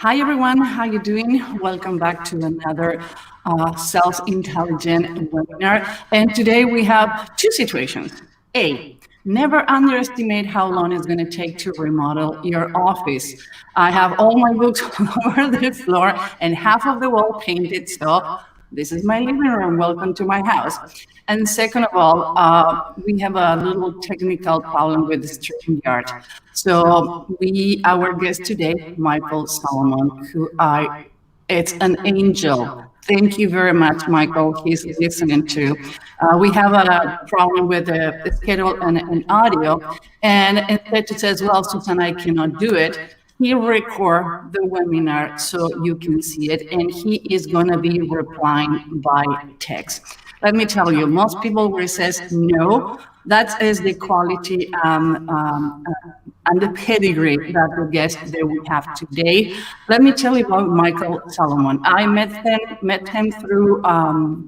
Hi everyone, how you doing? Welcome back to another self-intelligent webinar. And today we have two situations. A, never underestimate how long it's going to take to remodel your office. I have all my books all over the floor and half of the wall painted, so this is my living room. Welcome to my house. And second of all, we have a little technical problem with the StreamYard. So our guest today, Michael Solomon, it's an angel. Thank you very much, Michael. He's listening to. We have a problem with the schedule and audio, and instead it says, well, Susan, I cannot do it. He record the webinar so you can see it, and he is going to be replying by text. Let me tell you, most people where it says no, that is the quality and the pedigree that the guest that we have today. Let me tell you about Michael Solomon. I met him through,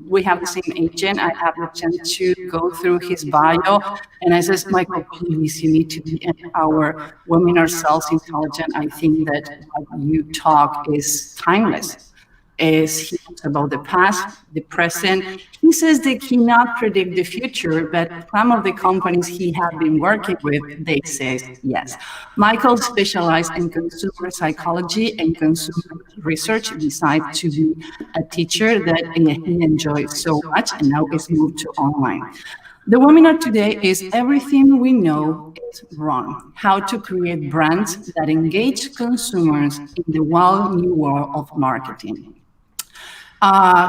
we have the same agent. I have the chance to go through his bio. And I says, Michael, please, you need to be in our Women Are Self-Intelligent. I think that what you talk is timeless. He talks about the past, the present. He says they cannot predict the future, but some of the companies he has been working with, they say yes. Michael specialized in consumer psychology and consumer research, besides to be a teacher that he enjoys so much, and now is moved to online. The webinar today is Everything We Know is Wrong, How to Create Brands that Engage Consumers in the Wild New World of Marketing.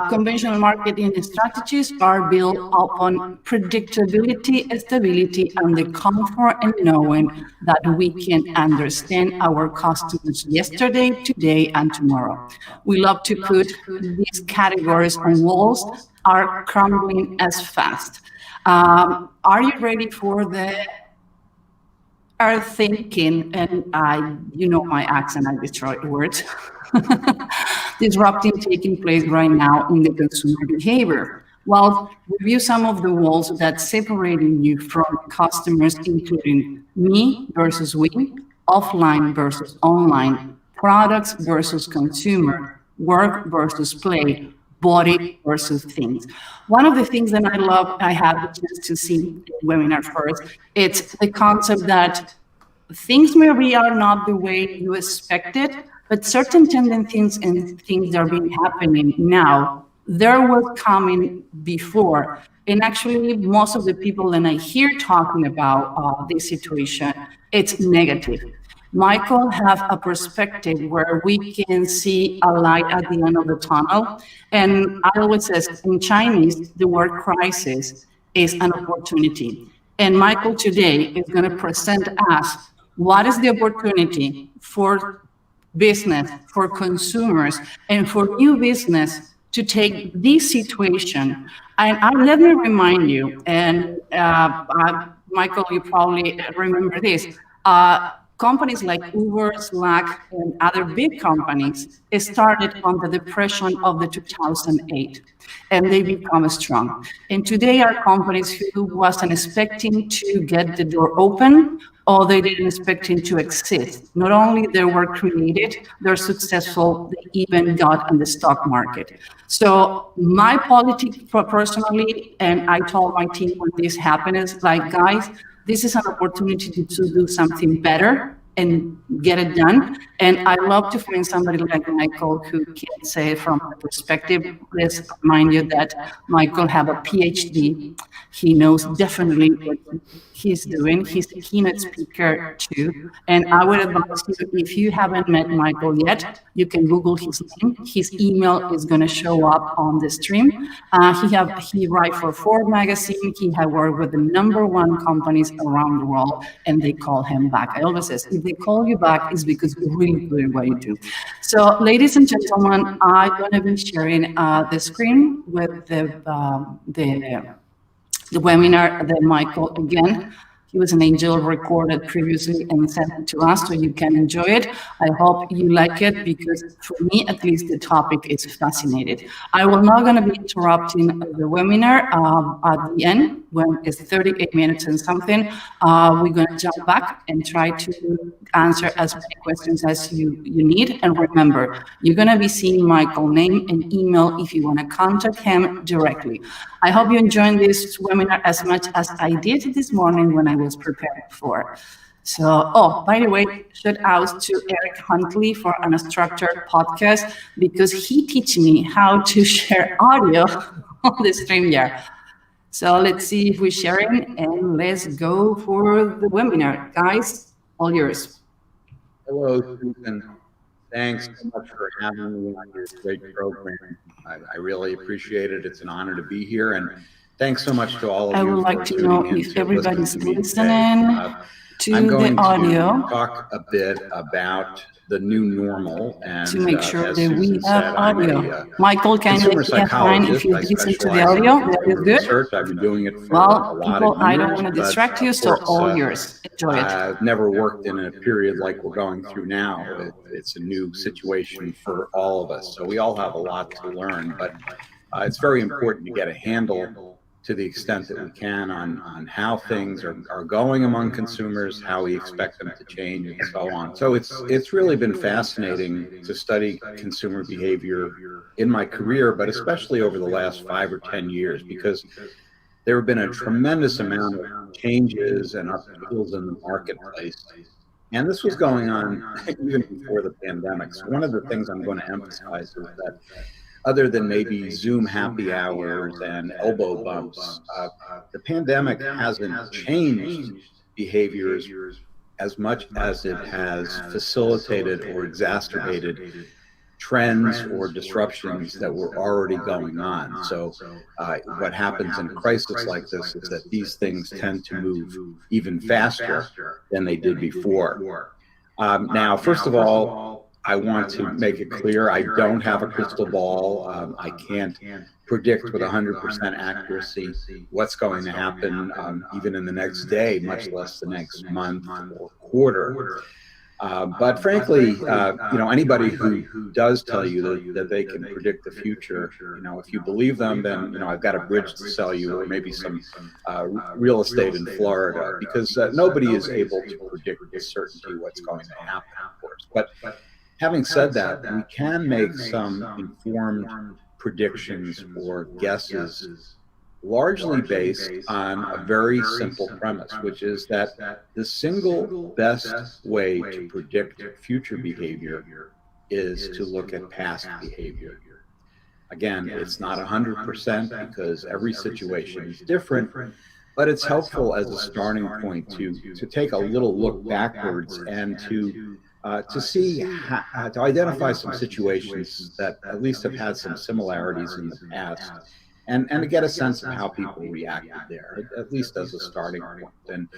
Conventional marketing strategies are built upon predictability, stability, and the comfort in knowing that we can understand our customers yesterday, today, and tomorrow. We love to put these categories on walls are crumbling as fast. Are you ready for the earthshaking? And you know my accent, I destroy words. Disrupting taking place right now in the consumer behavior. Well, review some of the walls that's separating you from customers, including me versus we, offline versus online, products versus consumer, work versus play, body versus things. One of the things that I love, I had the chance to see in webinar first, it's the concept that things maybe are not the way you expected, but certain tendencies and things that are being happening now, there was coming before. And actually, most of the people that I hear talking about this situation, it's negative. Michael have a perspective where we can see a light at the end of the tunnel. And I always say, in Chinese, the word crisis is an opportunity. And Michael today is going to present us what is the opportunity for business, for consumers, and for new business to take this situation. And let me remind you, and Michael, you probably remember this, companies like Uber, Slack, and other big companies started on the depression of the 2008, and they become strong. And today are companies who wasn't expecting to get the door open, or they didn't expect it to exist. Not only they were created, they're successful, they even got on the stock market. So my politics personally, and I told my team when this happened, is like, guys, this is an opportunity to do something better and get it done. And I love to find somebody like Michael who can say from a perspective. Let's remind you that Michael have a Ph.D. He knows definitely what he's doing. He's a keynote speaker too. And I would advise you, if you haven't met Michael yet, you can Google his name. His email is going to show up on the stream. He writes for Forbes magazine. He has worked with the #1 companies around the world, and they call him back. I always say, if they call you back, it's because you're really good at what you do. So, ladies and gentlemen, I'm going to be sharing the screen with the webinar that Michael, again, he was an angel, recorded previously and sent it to us so you can enjoy it. I hope you like it, because for me, at least, the topic is fascinating. I will not going to be interrupting the webinar at the end, when it's 38 minutes and something, we're going to jump back and try to answer as many questions as you need. And remember, you're going to be seeing Michael's name and email if you want to contact him directly. I hope you enjoyed this webinar as much as I did this morning when I was preparing for. So, oh, by the way, shout out to Eric Huntley for an Unstructured podcast, because he teach me how to share audio on the StreamYard. So let's see if we're sharing, and let's go for the webinar. Guys, all yours. Hello, Susan. Thanks so much for having me on your great program. I really appreciate it. It's an honor to be here, and thanks so much to all of you. I would like to know if everybody's listening to the audio. I'm going to talk a bit about the new normal, and to make sure that we have audio. Michael, can you find if you listen to the audio? That is good. I've been doing it for well, a lot people, of years, I don't want to distract you, so all yours. Enjoy it. I've never worked in a period like we're going through now. It's a new situation for all of us, so we all have a lot to learn, but it's very important to get a handle to the extent that we can on how things are going among consumers, how we expect them to change, and so on. So it's really been fascinating to study consumer behavior in my career, but especially over the last 5 or 10 years, because there have been a tremendous amount of changes and upheavals in the marketplace. And this was going on even before the pandemic. So one of the things I'm going to emphasize is that other than maybe Zoom happy hours and elbow bumps, the pandemic hasn't changed behaviors as much as it has facilitated or exacerbated trends or disruptions that were already going on. So what happens in a crisis like this is that these things tend to move even faster than they did before. Now, first of all, I want to make it clear, I don't have a crystal ball. I can't predict with 100% accuracy what's going to happen even in the next day, much less the next month or quarter. But frankly, anybody who does tell you that they can predict the future, if you believe them, then, I've got a bridge to sell you, or maybe some real estate in Florida, because nobody is able to predict with certainty what's going to happen, of course. But having said that, we can make some informed predictions or guesses, largely based on a very simple premise, which is that the single best way to predict future behavior is to look at past behavior. Again, it's not 100% because every situation is different, but it's helpful as a starting point to take a little look backwards and to see to identify some situations that at least have had some similarities in the past, and to get a sense of how people reacted there, at least as a starting point. And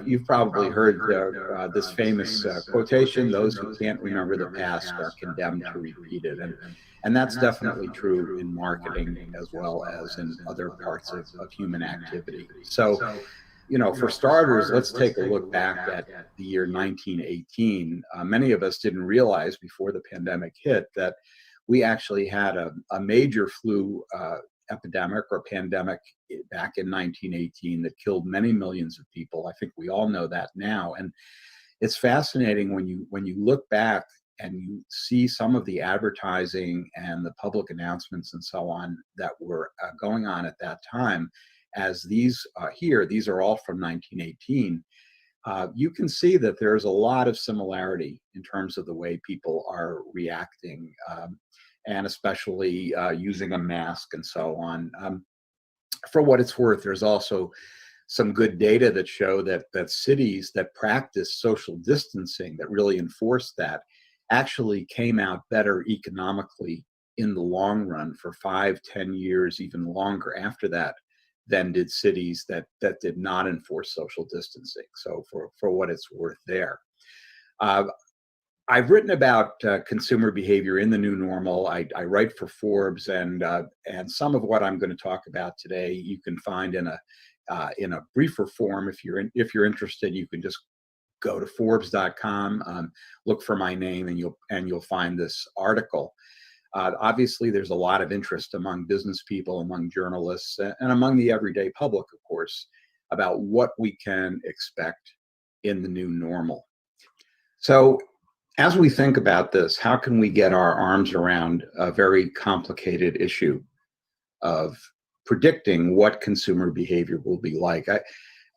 you've probably heard this famous quotation: "Those who can't remember the past are condemned to repeat it." And that's definitely true in marketing as well as in other parts of human activity. So, for starters, let's take a look back at the year 1918. Many of us didn't realize before the pandemic hit that we actually had a major flu epidemic or pandemic back in 1918 that killed many millions of people. I think we all know that now. And it's fascinating when you look back and you see some of the advertising and the public announcements and so on that were going on at that time. As these these are all from 1918, you can see that there's a lot of similarity in terms of the way people are reacting, and especially using a mask and so on. For what it's worth, there's also some good data that show that cities that practice social distancing, that really enforce that, actually came out better economically in the long run for 5, 10 years, even longer after that, than did cities that did not enforce social distancing. So for what it's worth there. I've written about consumer behavior in the new normal. I write for Forbes, and some of what I'm going to talk about today you can find in a briefer form. If you're interested, you can just go to Forbes.com, look for my name, and you'll find this article. Obviously, there's a lot of interest among business people, among journalists, and among the everyday public, of course, about what we can expect in the new normal. So as we think about this, how can we get our arms around a very complicated issue of predicting what consumer behavior will be like?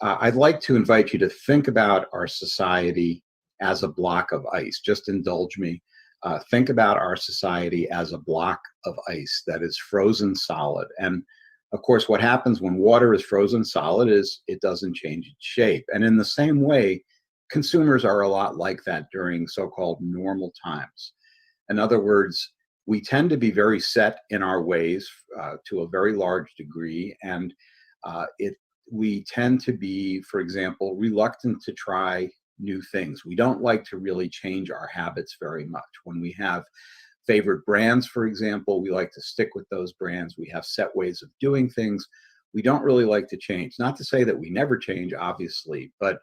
I'd like to invite you to think about our society as a block of ice. Just indulge me. Think about our society as a block of ice that is frozen solid. And of course, what happens when water is frozen solid is it doesn't change its shape. And in the same way, consumers are a lot like that during so-called normal times. In other words, we tend to be very set in our ways to a very large degree, and we tend to be, for example, reluctant to try new things. We don't like to really change our habits very much. When we have favorite brands, for example, we like to stick with those brands. We have set ways of doing things. We don't really like to change. Not to say that we never change, obviously, but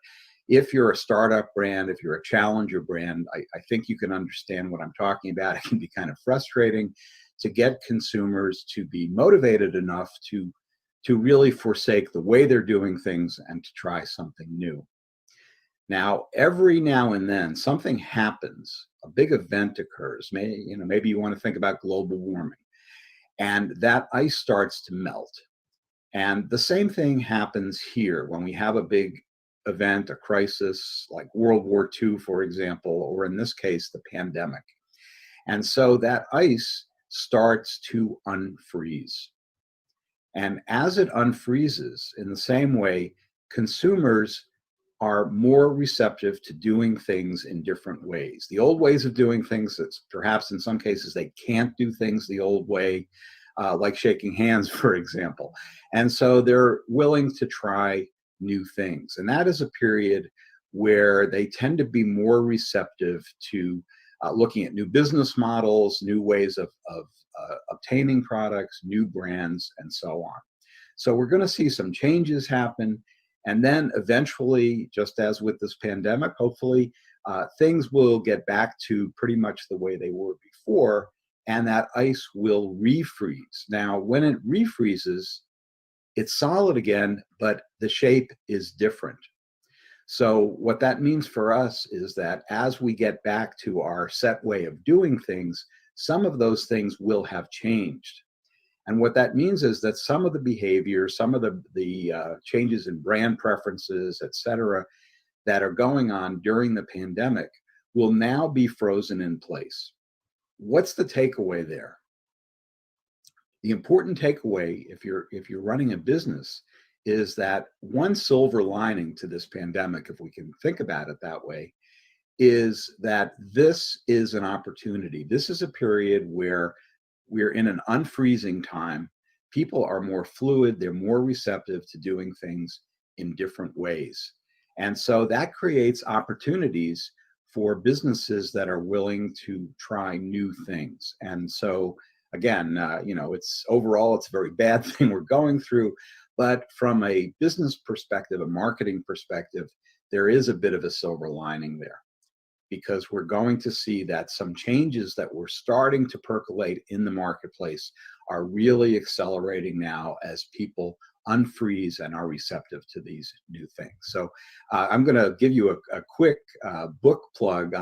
if you're a startup brand, if you're a challenger brand, I think you can understand what I'm talking about. It can be kind of frustrating to get consumers to be motivated enough to really forsake the way they're doing things and to try something new. Now, every now and then, something happens, a big event occurs. Maybe you want to think about global warming, and that ice starts to melt. And the same thing happens here when we have a big event, a crisis like World War II, for example, or in this case, the pandemic. And so that ice starts to unfreeze. And as it unfreezes, in the same way, consumers are more receptive to doing things in different ways. The old ways of doing things, that's perhaps in some cases they can't do things the old way, like shaking hands, for example. And so they're willing to try new things. And that is a period where they tend to be more receptive to looking at new business models, new ways of obtaining products, new brands, and so on. So we're going to see some changes happen. And then eventually, just as with this pandemic, hopefully, things will get back to pretty much the way they were before, and that ice will refreeze. Now, when it refreezes, it's solid again, but the shape is different. So what that means for us is that as we get back to our set way of doing things, some of those things will have changed. And what that means is that some of the behavior, some of the changes in brand preferences, et cetera, that are going on during the pandemic will now be frozen in place. What's the takeaway there? The important takeaway, if you're running a business, is that one silver lining to this pandemic, if we can think about it that way, is that this is an opportunity. This is a period where we're in an unfreezing time. People are more fluid, they're more receptive to doing things in different ways. And so that creates opportunities for businesses that are willing to try new things. And so again, it's overall, it's a very bad thing we're going through, but from a business perspective, a marketing perspective, there is a bit of a silver lining there, because we're going to see that some changes that were starting to percolate in the marketplace are really accelerating now as people unfreeze and are receptive to these new things. So I'm going to give you a quick book plug,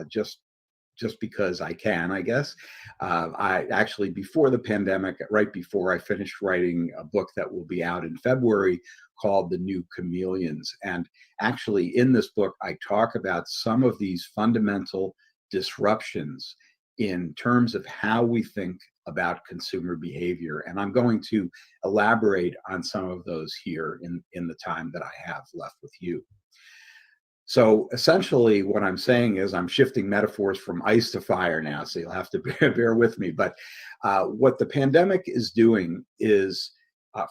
just because I can, I guess. I actually, before the pandemic, right before I finished writing a book that will be out in February called The New Chameleons. And actually in this book, I talk about some of these fundamental disruptions in terms of how we think about consumer behavior. And I'm going to elaborate on some of those here in the time that I have left with you. So essentially what I'm saying is I'm shifting metaphors from ice to fire now, so you'll have to bear with me. But what the pandemic is doing is,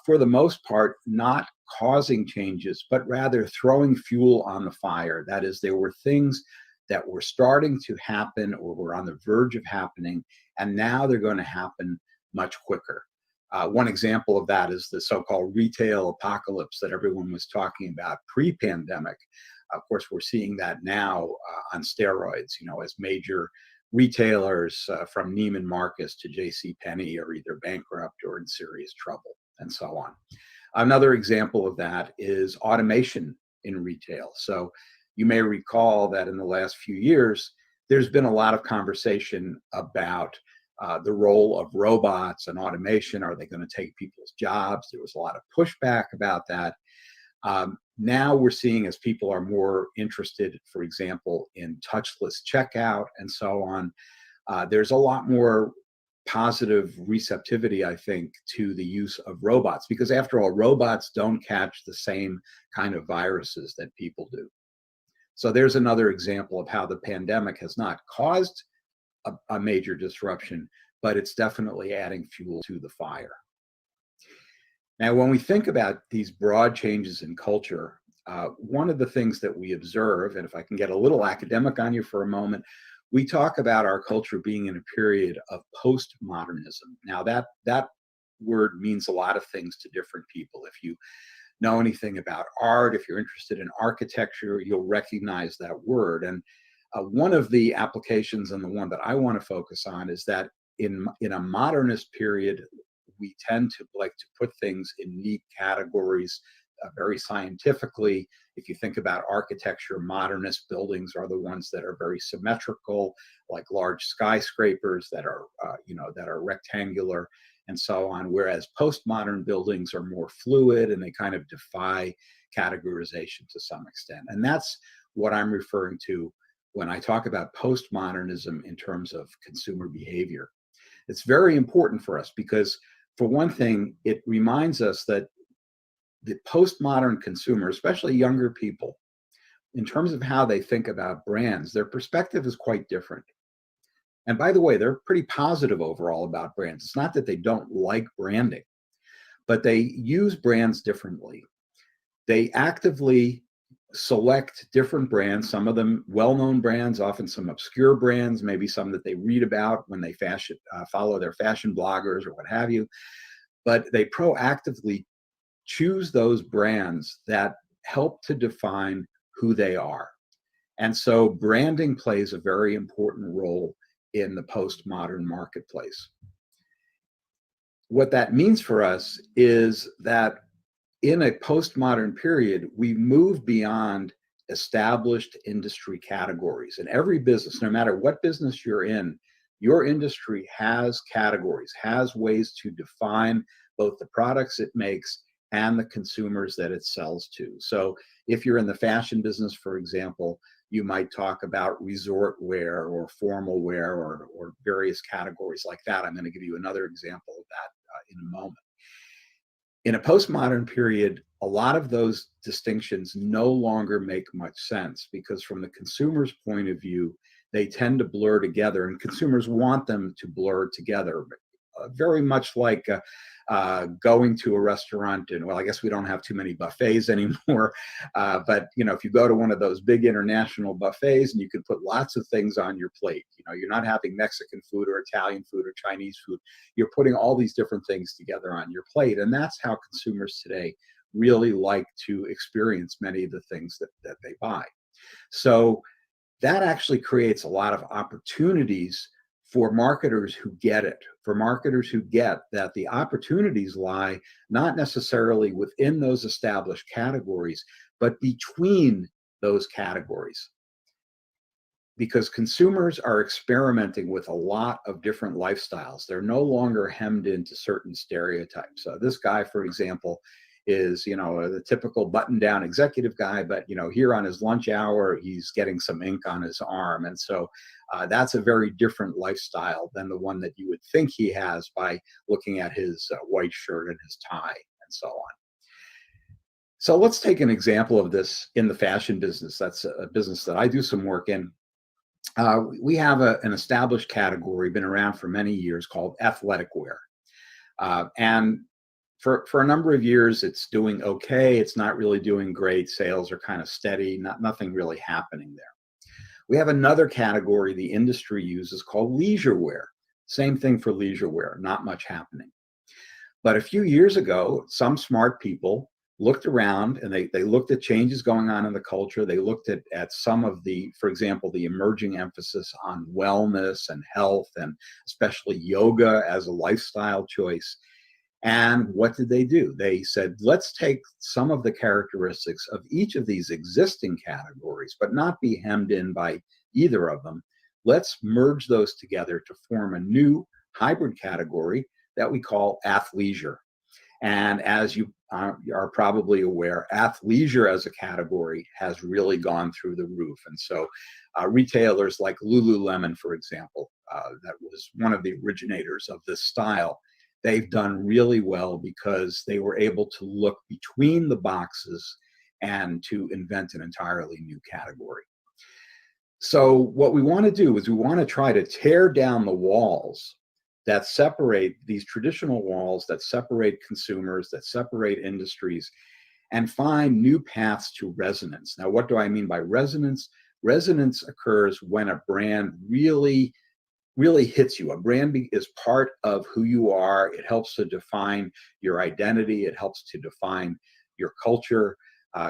for the most part, not causing changes, but rather throwing fuel on the fire. That is, there were things that were starting to happen or were on the verge of happening, and now they're going to happen much quicker. One example of that is the so-called retail apocalypse that everyone was talking about pre-pandemic. Of course, we're seeing that now on steroids, as major retailers from Neiman Marcus to J.C. Penney are either bankrupt or in serious trouble, and so on. Another example of that is automation in retail. So you may recall that in the last few years, there's been a lot of conversation about the role of robots and automation. Are they going to take people's jobs? There was a lot of pushback about that. Now we're seeing, as people are more interested, for example, in touchless checkout and so on, there's a lot more positive receptivity, I think, to the use of robots, because after all, robots don't catch the same kind of viruses that people do. So there's another example of how the pandemic has not caused a major disruption, but it's definitely adding fuel to the fire. Now, when we think about these broad changes in culture, one of the things that we observe, and if I can get a little academic on you for a moment, we talk about our culture being in a period of postmodernism. Now, that word means a lot of things to different people. If you know anything about art, if you're interested in architecture, you'll recognize that word. And one of the applications, and the one that I want to focus on, is that in a modernist period, we tend to like to put things in neat categories very scientifically. If you think about architecture, modernist buildings are the ones that are very symmetrical, like large skyscrapers that are, that are rectangular and so on. Whereas postmodern buildings are more fluid and they kind of defy categorization to some extent. And that's what I'm referring to when I talk about postmodernism in terms of consumer behavior. It's very important for us because, for one thing, it reminds us that the postmodern consumer, especially younger people, in terms of how they think about brands, their perspective is quite different. And by the way, they're pretty positive overall about brands. It's not that they don't like branding, but they use brands differently. They actively select different brands, some of them well-known brands, often some obscure brands, maybe some that they read about when they follow their fashion bloggers or what have you. But they proactively choose those brands that help to define who they are. And so branding plays a very important role in the postmodern marketplace. What that means for us is that in a postmodern period, we move beyond established industry categories. In every business, no matter what business you're in, your industry has categories, has ways to define both the products it makes and the consumers that it sells to. So if you're in the fashion business, for example, you might talk about resort wear or formal wear or various categories like that. I'm going to give you another example of that in a moment. In a postmodern period, a lot of those distinctions no longer make much sense because from the consumer's point of view, they tend to blur together, and consumers want them to blur together. Very much like going to a restaurant, and well, I guess we don't have too many buffets anymore, but if you go to one of those big international buffets and you can put lots of things on your plate, you're not having Mexican food or Italian food or Chinese food, you're putting all these different things together on your plate. And that's how consumers today really like to experience many of the things that they buy. So that actually creates a lot of opportunities for marketers who get it, for marketers who get that the opportunities lie not necessarily within those established categories, but between those categories. Because consumers are experimenting with a lot of different lifestyles. They're no longer hemmed into certain stereotypes. So this guy, for example, is, the typical button-down executive guy, but, here on his lunch hour, he's getting some ink on his arm. And so that's a very different lifestyle than the one that you would think he has by looking at his white shirt and his tie and so on. So let's take an example of this in the fashion business. That's a business that I do some work in. We have an established category, been around for many years, called athletic wear. And for a number of years, it's doing okay. It's not really doing great. Sales are kind of steady, nothing really happening there. We have another category the industry uses called leisure wear. Same thing for leisure wear, not much happening. But a few years ago, some smart people looked around and they looked at changes going on in the culture. They looked at some of the, for example, the emerging emphasis on wellness and health, and especially yoga as a lifestyle choice. And what did they do? They said, let's take some of the characteristics of each of these existing categories, but not be hemmed in by either of them. Let's merge those together to form a new hybrid category that we call athleisure. And as you are probably aware, athleisure as a category has really gone through the roof. And so retailers like Lululemon, for example, that was one of the originators of this style, they've done really well because they were able to look between the boxes and to invent an entirely new category. So what we want to do is we want to try to tear down the walls that separate these traditional walls, that separate consumers, that separate industries, and find new paths to resonance. Now, what do I mean by resonance? Resonance occurs when a brand really hits you. A brand is part of who you are. It helps to define your identity. It helps to define your culture.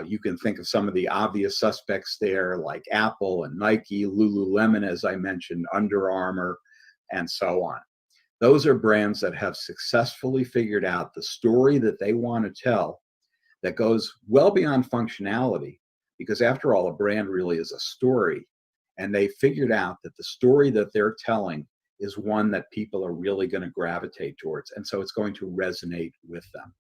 You can think of some of the obvious suspects there, like Apple and Nike, Lululemon, as I mentioned, Under Armour, and so on. Those are brands that have successfully figured out the story that they want to tell that goes well beyond functionality, because after all, a brand really is a story. And they figured out that the story that they're telling is one that people are really going to gravitate towards. And so it's going to resonate with them.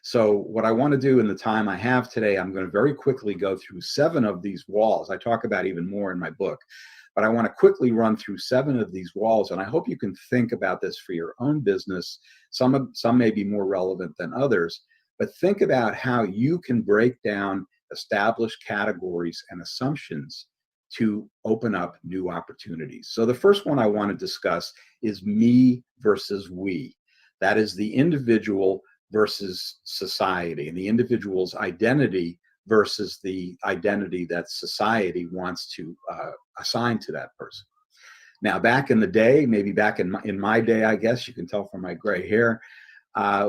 So what I want to do in the time I have today, I'm going to very quickly go through 7 of these walls. I talk about even more in my book, but I want to quickly run through 7 of these walls. And I hope you can think about this for your own business. Some may be more relevant than others, but think about how you can break down established categories and assumptions to open up new opportunities. So the first one I want to discuss is me versus we. That is the individual versus society, and the individual's identity versus the identity that society wants to assign to that person. Now, back in the day, maybe back in my day, I guess you can tell from my gray hair,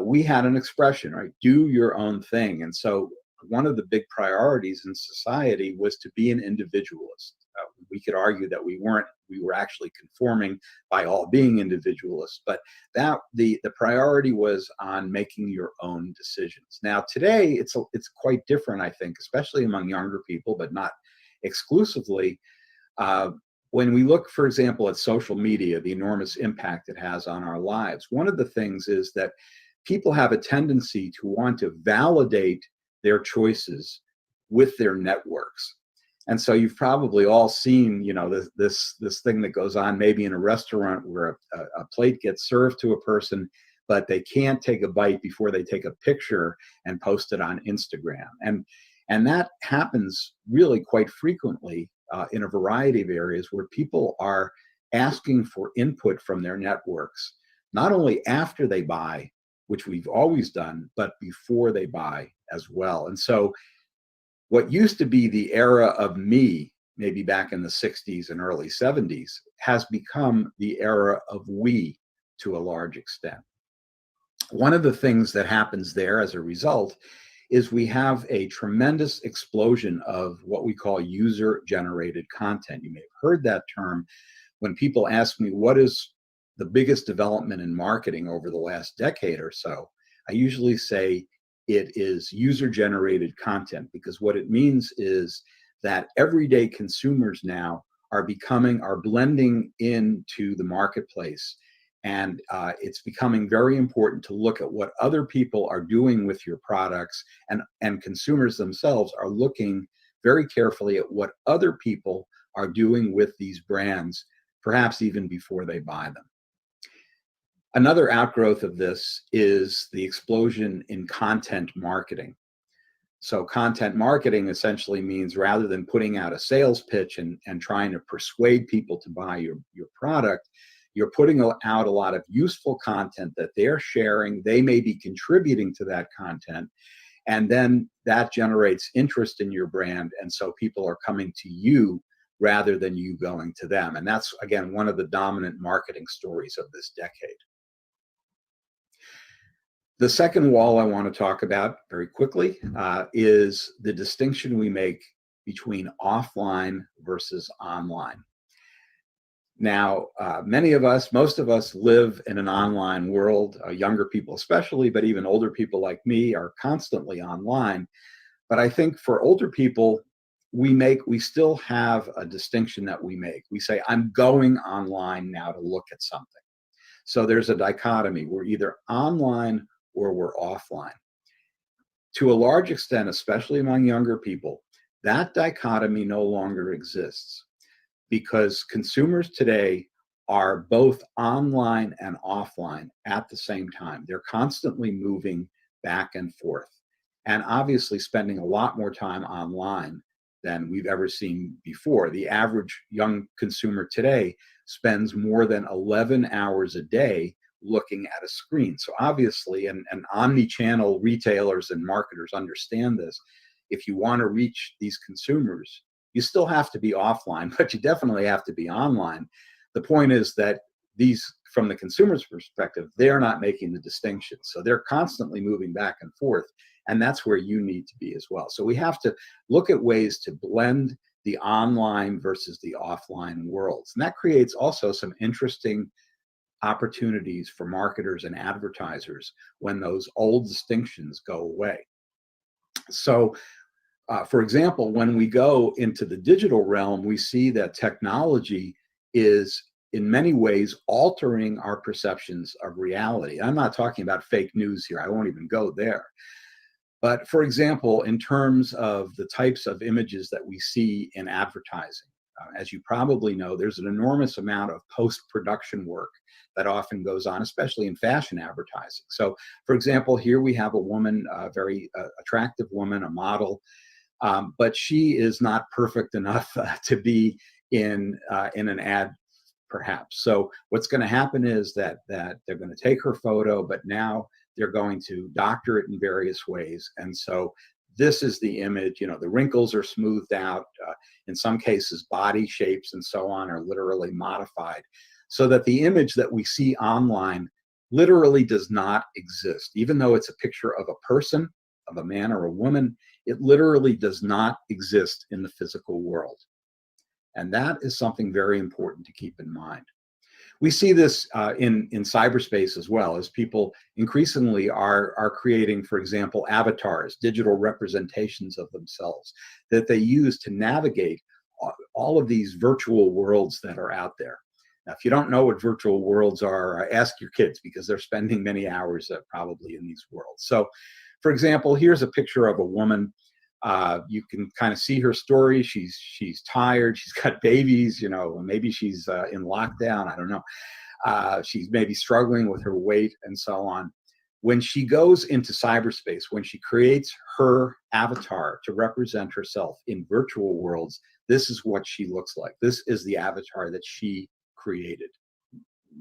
we had an expression, right? Do your own thing. And so one of the big priorities in society was to be an individualist. We could argue that we weren't. We were actually conforming by all being individualists, but that the priority was on making your own decisions. Now today it's quite different, I think, especially among younger people, but not exclusively. When we look, for example, at social media, the enormous impact it has on our lives, one of the things is that people have a tendency to want to validate their choices with their networks. And so you've probably all seen, this thing that goes on maybe in a restaurant where a plate gets served to a person, but they can't take a bite before they take a picture and post it on Instagram. And that happens really quite frequently in a variety of areas where people are asking for input from their networks, not only after they buy, which we've always done, but before they buy as well. And so what used to be the era of me, maybe back in the 60s and early 70s, has become the era of we to a large extent. One of the things that happens there as a result is we have a tremendous explosion of what we call user-generated content. You may have heard that term. When people ask me what is the biggest development in marketing over the last decade or so, I usually say it is user-generated content, because what it means is that everyday consumers now are blending into the marketplace. And it's becoming very important to look at what other people are doing with your products, and consumers themselves are looking very carefully at what other people are doing with these brands, perhaps even before they buy them. Another outgrowth of this is the explosion in content marketing. So content marketing essentially means, rather than putting out a sales pitch and trying to persuade people to buy your product, you're putting out a lot of useful content that they're sharing. They may be contributing to that content, and then that generates interest in your brand. And so people are coming to you rather than you going to them. And that's, again, one of the dominant marketing stories of this decade. The second wall I want to talk about very quickly is the distinction we make between offline versus online. Now, many of us, most of us live in an online world, younger people especially, but even older people like me are constantly online. But I think for older people, we still have a distinction that we make. We say, I'm going online now to look at something. So there's a dichotomy. We're either online or we're offline. To a large extent, especially among younger people, that dichotomy no longer exists because consumers today are both online and offline at the same time. They're constantly moving back and forth and obviously spending a lot more time online than we've ever seen before. The average young consumer today spends more than 11 hours a day looking at a screen. So obviously, and omni-channel retailers and marketers understand this, if you want to reach these consumers, you still have to be offline, but you definitely have to be online. The point is that these, from the consumer's perspective, they're not making the distinction. So they're constantly moving back and forth, and that's where you need to be as well. So we have to look at ways to blend the online versus the offline worlds. And that creates also some interesting opportunities for marketers and advertisers when those old distinctions go away. So for example, when we go into the digital realm, we see that technology is in many ways altering our perceptions of reality. I'm not talking about fake news here. I won't even go there. But for example, in terms of the types of images that we see in advertising, as you probably know, there's an enormous amount of post-production work that often goes on, especially in fashion advertising. So for example, here we have a woman, a very attractive woman, a model, but she is not perfect enough to be in an ad, perhaps. So what's going to happen is that they're going to take her photo, but now they're going to doctor it in various ways. And so this is the image. You know, the wrinkles are smoothed out. In some cases, body shapes and so on are literally modified, so that the image that we see online literally does not exist. Even though it's a picture of a person, of a man or a woman, it literally does not exist in the physical world. And that is something very important to keep in mind. We see this in cyberspace as well, as people increasingly are creating, for example, avatars, digital representations of themselves that they use to navigate all of these virtual worlds that are out there. Now, if you don't know what virtual worlds are, ask your kids, because they're spending many hours probably in these worlds. So, for example, here's a picture of a woman. You can kind of see her story. She's tired. She's got babies. You know, maybe she's in lockdown. I don't know. She's maybe struggling with her weight and so on. When she goes into cyberspace, when she creates her avatar to represent herself in virtual worlds, this is what she looks like. This is the avatar that she created.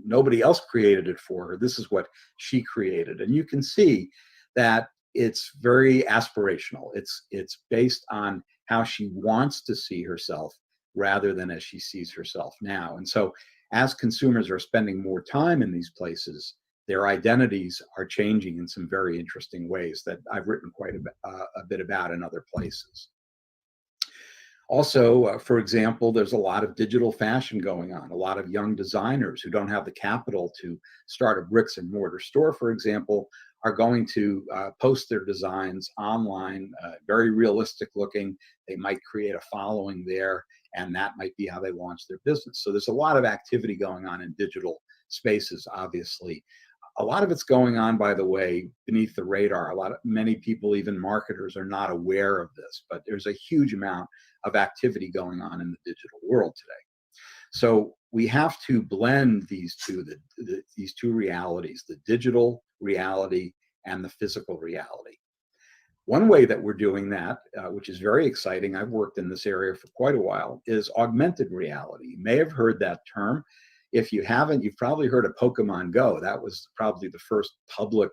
Nobody else created it for her. This is what she created. And you can see that it's very aspirational. It's based on how she wants to see herself rather than as she sees herself now. And so as consumers are spending more time in these places, their identities are changing in some very interesting ways that I've written quite a bit about in other places. Also, for example, there's a lot of digital fashion going on. A lot of young designers who don't have the capital to start a bricks and mortar store, for example, are going to post their designs online, very realistic looking. They might create a following there, and that might be how they launch their business. So there's a lot of activity going on in digital spaces, obviously. A lot of it's going on, by the way, beneath the radar. Many people, even marketers, are not aware of this, but there's a huge amount of activity going on in the digital world today. So we have to blend these two realities, the digital reality and the physical reality. One way that we're doing that, which is very exciting, I've worked in this area for quite a while, is augmented reality. You may have heard that term. If you haven't, you've probably heard of Pokemon Go. That was probably the first public,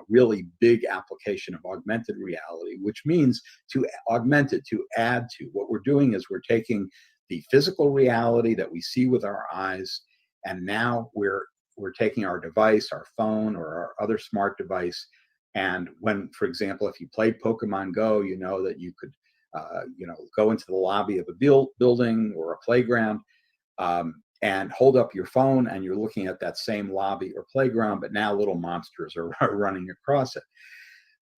really big application of augmented reality, which means to augment it, to add to. What we're doing is we're taking the physical reality that we see with our eyes, and now we're we're taking our device, our phone or our other smart device, and when, for example, if you played Pokemon Go, you know that you could, go into the lobby of a building or a playground, and hold up your phone, and you're looking at that same lobby or playground, but now little monsters are running across it.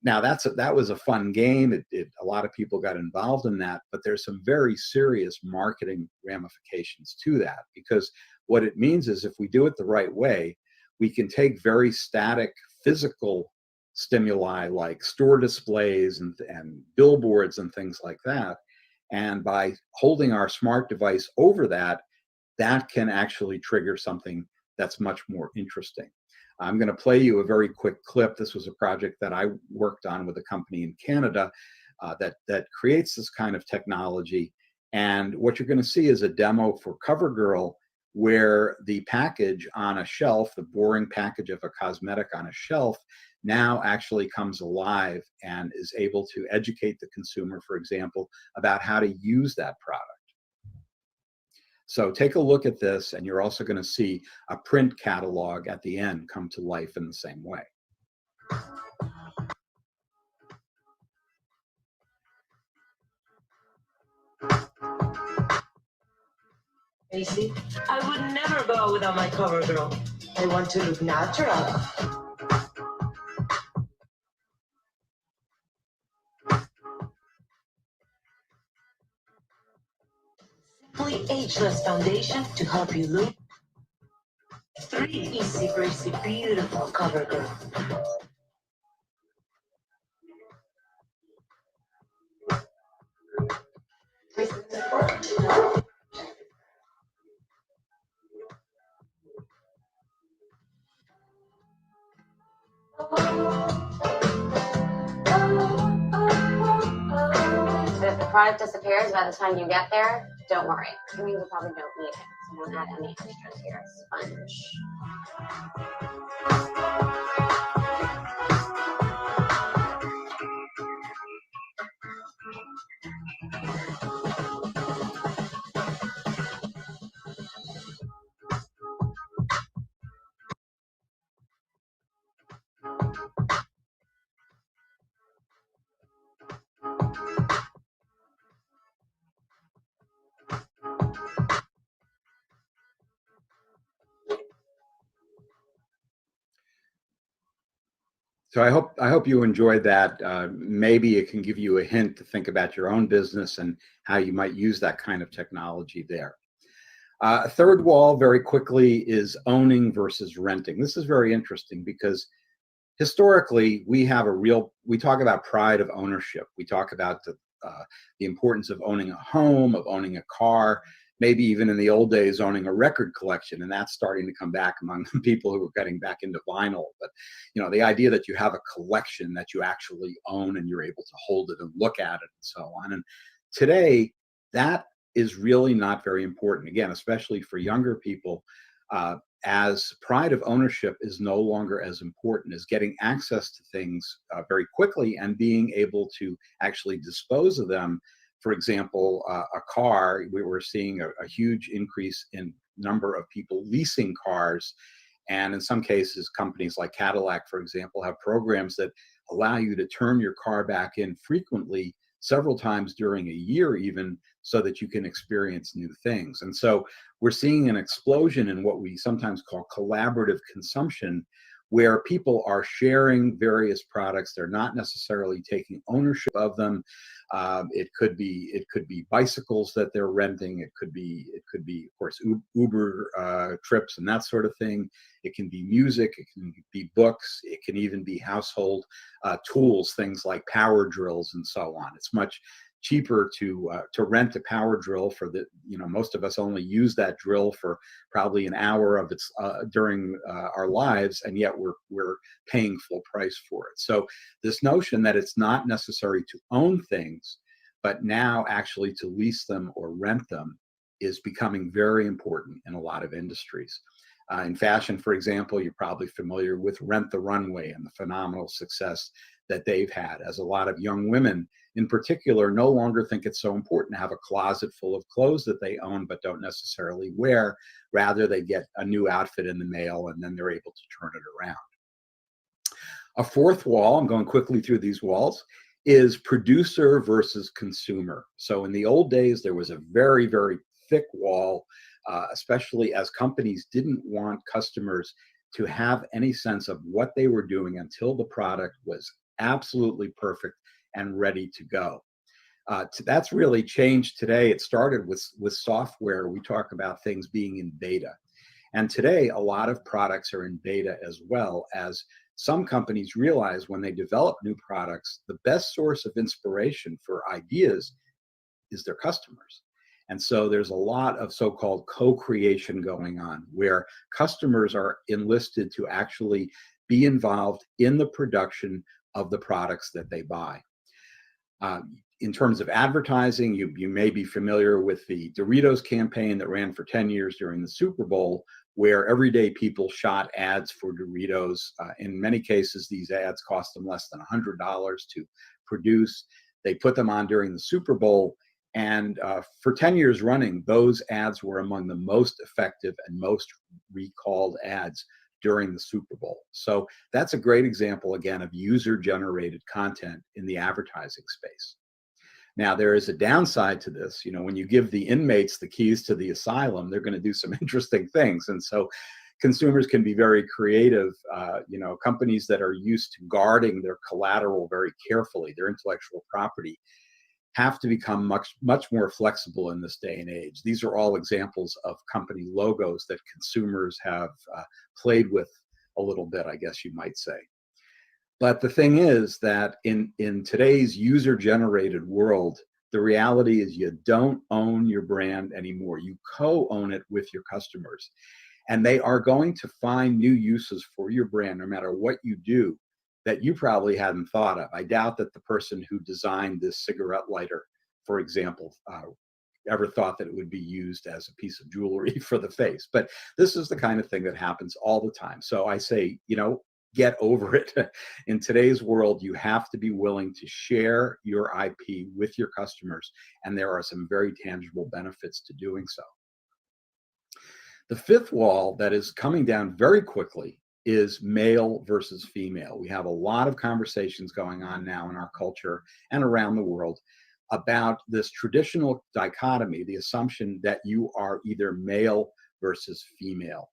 Now that was a fun game. A lot of people got involved in that, but there's some very serious marketing ramifications to that, because what it means is if we do it the right way, we can take very static physical stimuli like store displays and billboards and things like that, and by holding our smart device over that, that can actually trigger something that's much more interesting. I'm going to play you a very quick clip. This was a project that I worked on with a company in Canada that creates this kind of technology. And what you're going to see is a demo for CoverGirl, where the package on a shelf, the boring package of a cosmetic on a shelf, now actually comes alive and is able to educate the consumer, for example, about how to use that product. So take a look at this, and you're also going to see a print catalog at the end come to life in the same way. Casey, I would never go out without my CoverGirl. I want to look natural. Simply ageless foundation to help you look. 3 easy, breezy, beautiful CoverGirl. So if the product disappears by the time you get there, don't worry. It means you probably don't need it. So don't add any extras here. Sponge. So I hope you enjoyed that. Maybe it can give you a hint to think about your own business and how you might use that kind of technology there. A third wall, very quickly, is owning versus renting. This is very interesting because historically we talk about pride of ownership. We talk about the importance of owning a home, of owning a car, maybe even in the old days owning a record collection, and that's starting to come back among people who are getting back into vinyl. But the idea that you have a collection that you actually own and you're able to hold it and look at it and so on. And today that is really not very important, again, especially for younger people, as pride of ownership is no longer as important as getting access to things very quickly and being able to actually dispose of them. For example, a car, we were seeing a huge increase in number of people leasing cars. And in some cases, companies like Cadillac, for example, have programs that allow you to turn your car back in frequently, several times during a year even, so that you can experience new things. And so we're seeing an explosion in what we sometimes call collaborative consumption, where people are sharing various products. They're not necessarily taking ownership of them. It could be bicycles that they're renting. It could be, of course, Uber trips and that sort of thing. It can be music. It can be books. It can even be household tools, things like power drills and so on. It's much cheaper to rent a power drill for most of us only use that drill for probably an hour of its during our lives, and yet we're paying full price for it. So this notion that it's not necessary to own things, but now actually to lease them or rent them is becoming very important in a lot of industries. In fashion, for example, you're probably familiar with Rent the Runway and the phenomenal success that they've had, as a lot of young women in particular no longer think it's so important to have a closet full of clothes that they own but don't necessarily wear. Rather, they get a new outfit in the mail and then they're able to turn it around. A fourth wall, I'm going quickly through these walls, is producer versus consumer. So in the old days, there was a very, very thick wall, especially as companies didn't want customers to have any sense of what they were doing until the product was absolutely perfect and ready to go. That's really changed today. It started with software. We talk about things being in beta. And today, a lot of products are in beta as well, as some companies realize when they develop new products, the best source of inspiration for ideas is their customers. And so there's a lot of so-called co-creation going on, where customers are enlisted to actually be involved in the production of the products that they buy. In terms of advertising, you may be familiar with the Doritos campaign that ran for 10 years during the Super Bowl, where everyday people shot ads for Doritos. In many cases, these ads cost them less than $100 to produce. They put them on during the Super Bowl, and for 10 years running, those ads were among the most effective and most recalled ads during the Super Bowl. So that's a great example, again, of user-generated content in the advertising space. Now, there is a downside to this. You know, when you give the inmates the keys to the asylum, they're going to do some interesting things. And so consumers can be very creative. You know, companies that are used to guarding their collateral very carefully, their intellectual property, have to become much more flexible in this day and age. These are all examples of company logos that consumers have played with a little bit, I guess you might say. But the thing is that in today's user-generated world, the reality is you don't own your brand anymore. You co-own it with your customers. And they are going to find new uses for your brand, no matter what you do, that you probably hadn't thought of. I doubt that the person who designed this cigarette lighter, for example, ever thought that it would be used as a piece of jewelry for the face. But this is the kind of thing that happens all the time. So I say, you know, get over it. In today's world, you have to be willing to share your IP with your customers, and there are some very tangible benefits to doing so. The fifth wall that is coming down very quickly is male versus female. We have a lot of conversations going on now in our culture and around the world about this traditional dichotomy, the assumption that you are either male versus female.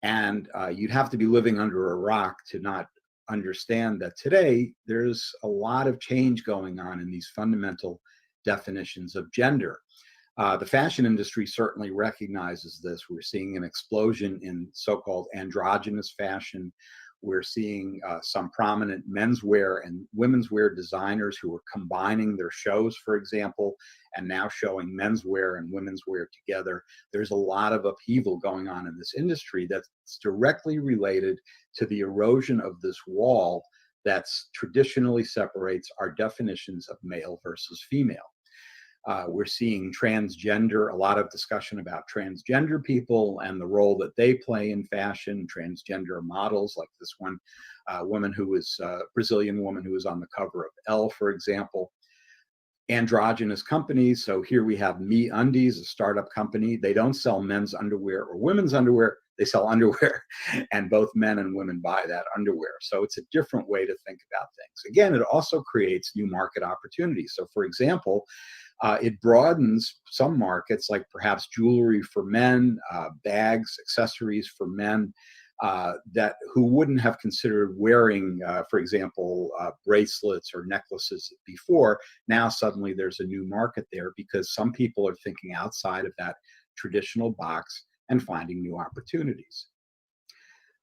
And you'd have to be living under a rock to not understand that today there's a lot of change going on in these fundamental definitions of gender. The fashion industry certainly recognizes this. We're seeing an explosion in so-called androgynous fashion. We're seeing some prominent menswear and womenswear designers who are combining their shows, for example, and now showing menswear and womenswear together. There's a lot of upheaval going on in this industry that's directly related to the erosion of this wall that traditionally separates our definitions of male versus female. We're seeing transgender, a lot of discussion about transgender people and the role that they play in fashion, transgender models like this one woman who was a Brazilian woman who was on the cover of Elle, for example. Androgynous companies. So here we have Me Undies, a startup company. They don't sell men's underwear or women's underwear. They sell underwear, and both men and women buy that underwear. So it's a different way to think about things. Again, it also creates new market opportunities. So for example, it broadens some markets, like perhaps jewelry for men, bags, accessories for men, that who wouldn't have considered wearing, for example, bracelets or necklaces before. Now suddenly there's a new market there because some people are thinking outside of that traditional box and finding new opportunities.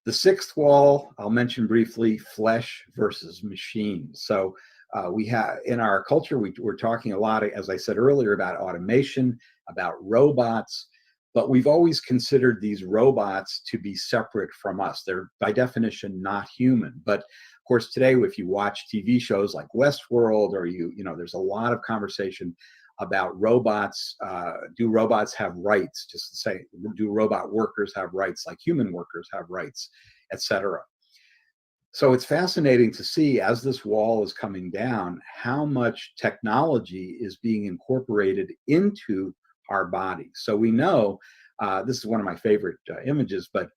The sixth wall, I'll mention briefly, flesh versus machine. So we have in our culture, we're talking a lot, as I said earlier, about automation, about robots, but we've always considered these robots to be separate from us. They're by definition not human. But of course, today, if you watch TV shows like Westworld, or you know, there's a lot of conversation about robots. Do robots have rights? Just to say, do robot workers have rights like human workers have rights, etc. So it's fascinating to see, as this wall is coming down, how much technology is being incorporated into our bodies. So we know, this is one of my favorite images, but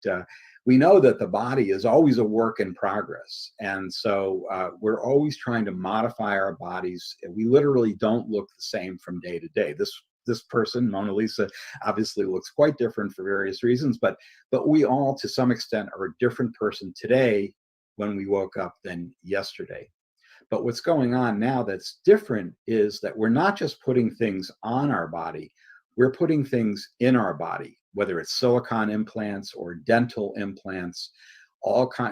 we know that the body is always a work in progress. And so we're always trying to modify our bodies. We literally don't look the same from day to day. This person, Mona Lisa, obviously looks quite different for various reasons, but we all, to some extent, are a different person today when we woke up than yesterday. But what's going on now that's different is that we're not just putting things on our body, we're putting things in our body, whether it's silicone implants or dental implants.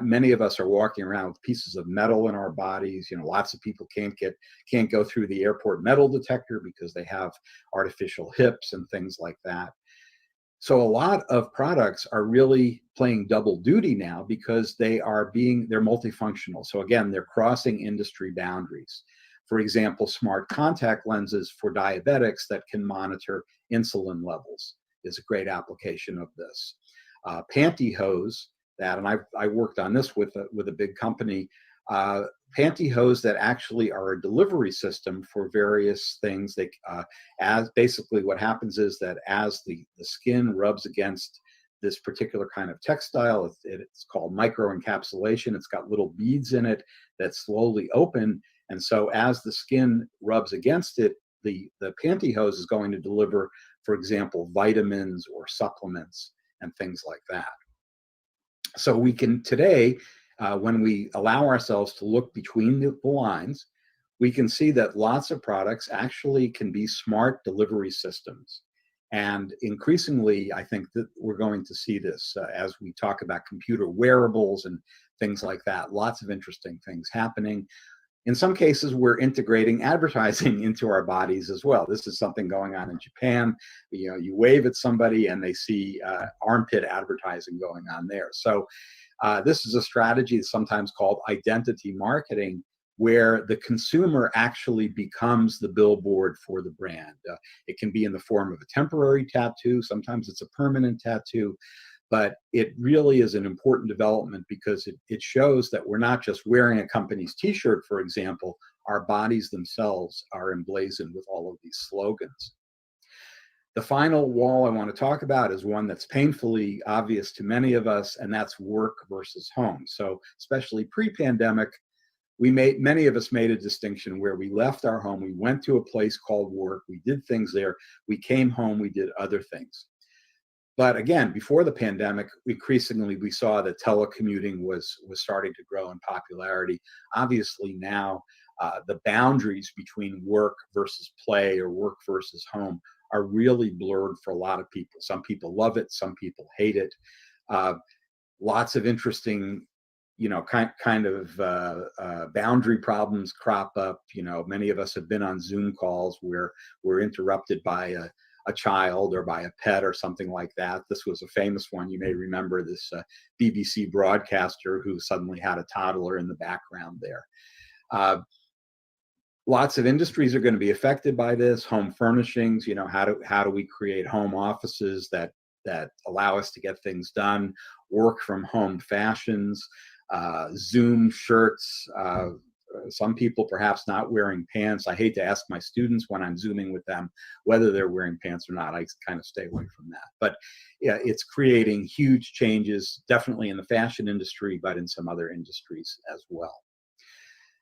Many of us are walking around with pieces of metal in our bodies. You know, lots of people can't go through the airport metal detector because they have artificial hips and things like that. So a lot of products are really playing double duty now because they're multifunctional. So again, they're crossing industry boundaries. For example, smart contact lenses for diabetics that can monitor insulin levels is a great application of this. Pantyhose and I worked on this with a big company. Pantyhose that actually are a delivery system for various things. As basically what happens is that as the skin rubs against this particular kind of textile, it's called microencapsulation. It's got little beads in it that slowly open. And so as the skin rubs against it, the pantyhose is going to deliver, for example, vitamins or supplements and things like that. So we can today, when we allow ourselves to look between the lines, we can see that lots of products actually can be smart delivery systems. And increasingly, I think that we're going to see this as we talk about computer wearables and things like that. Lots of interesting things happening. In some cases, we're integrating advertising into our bodies as well. This is something going on in Japan. You know, you wave at somebody and they see armpit advertising going on there. So this is a strategy sometimes called identity marketing, where the consumer actually becomes the billboard for the brand. It can be in the form of a temporary tattoo. Sometimes it's a permanent tattoo. But it really is an important development because it shows that we're not just wearing a company's t-shirt, for example. Our bodies themselves are emblazoned with all of these slogans. The final wall I want to talk about is one that's painfully obvious to many of us, and that's work versus home. So especially pre-pandemic, many of us made a distinction where we left our home, we went to a place called work, we did things there, we came home, we did other things. But again, before the pandemic, increasingly we saw that telecommuting was starting to grow in popularity. Obviously now, the boundaries between work versus play or work versus home are really blurred for a lot of people. Some people love it, some people hate it. Lots of interesting, kind of boundary problems crop up. Many of us have been on Zoom calls where we're interrupted by a child or by a pet or something like that. This was a famous one. You may remember this BBC broadcaster who suddenly had a toddler in the background there. Lots of industries are going to be affected by this. Home furnishings, how do we create home offices that allow us to get things done? Work from home fashions, Zoom shirts, some people perhaps not wearing pants. I hate to ask my students when I'm Zooming with them whether they're wearing pants or not. I kind of stay away from that. But yeah, it's creating huge changes, definitely in the fashion industry, but in some other industries as well.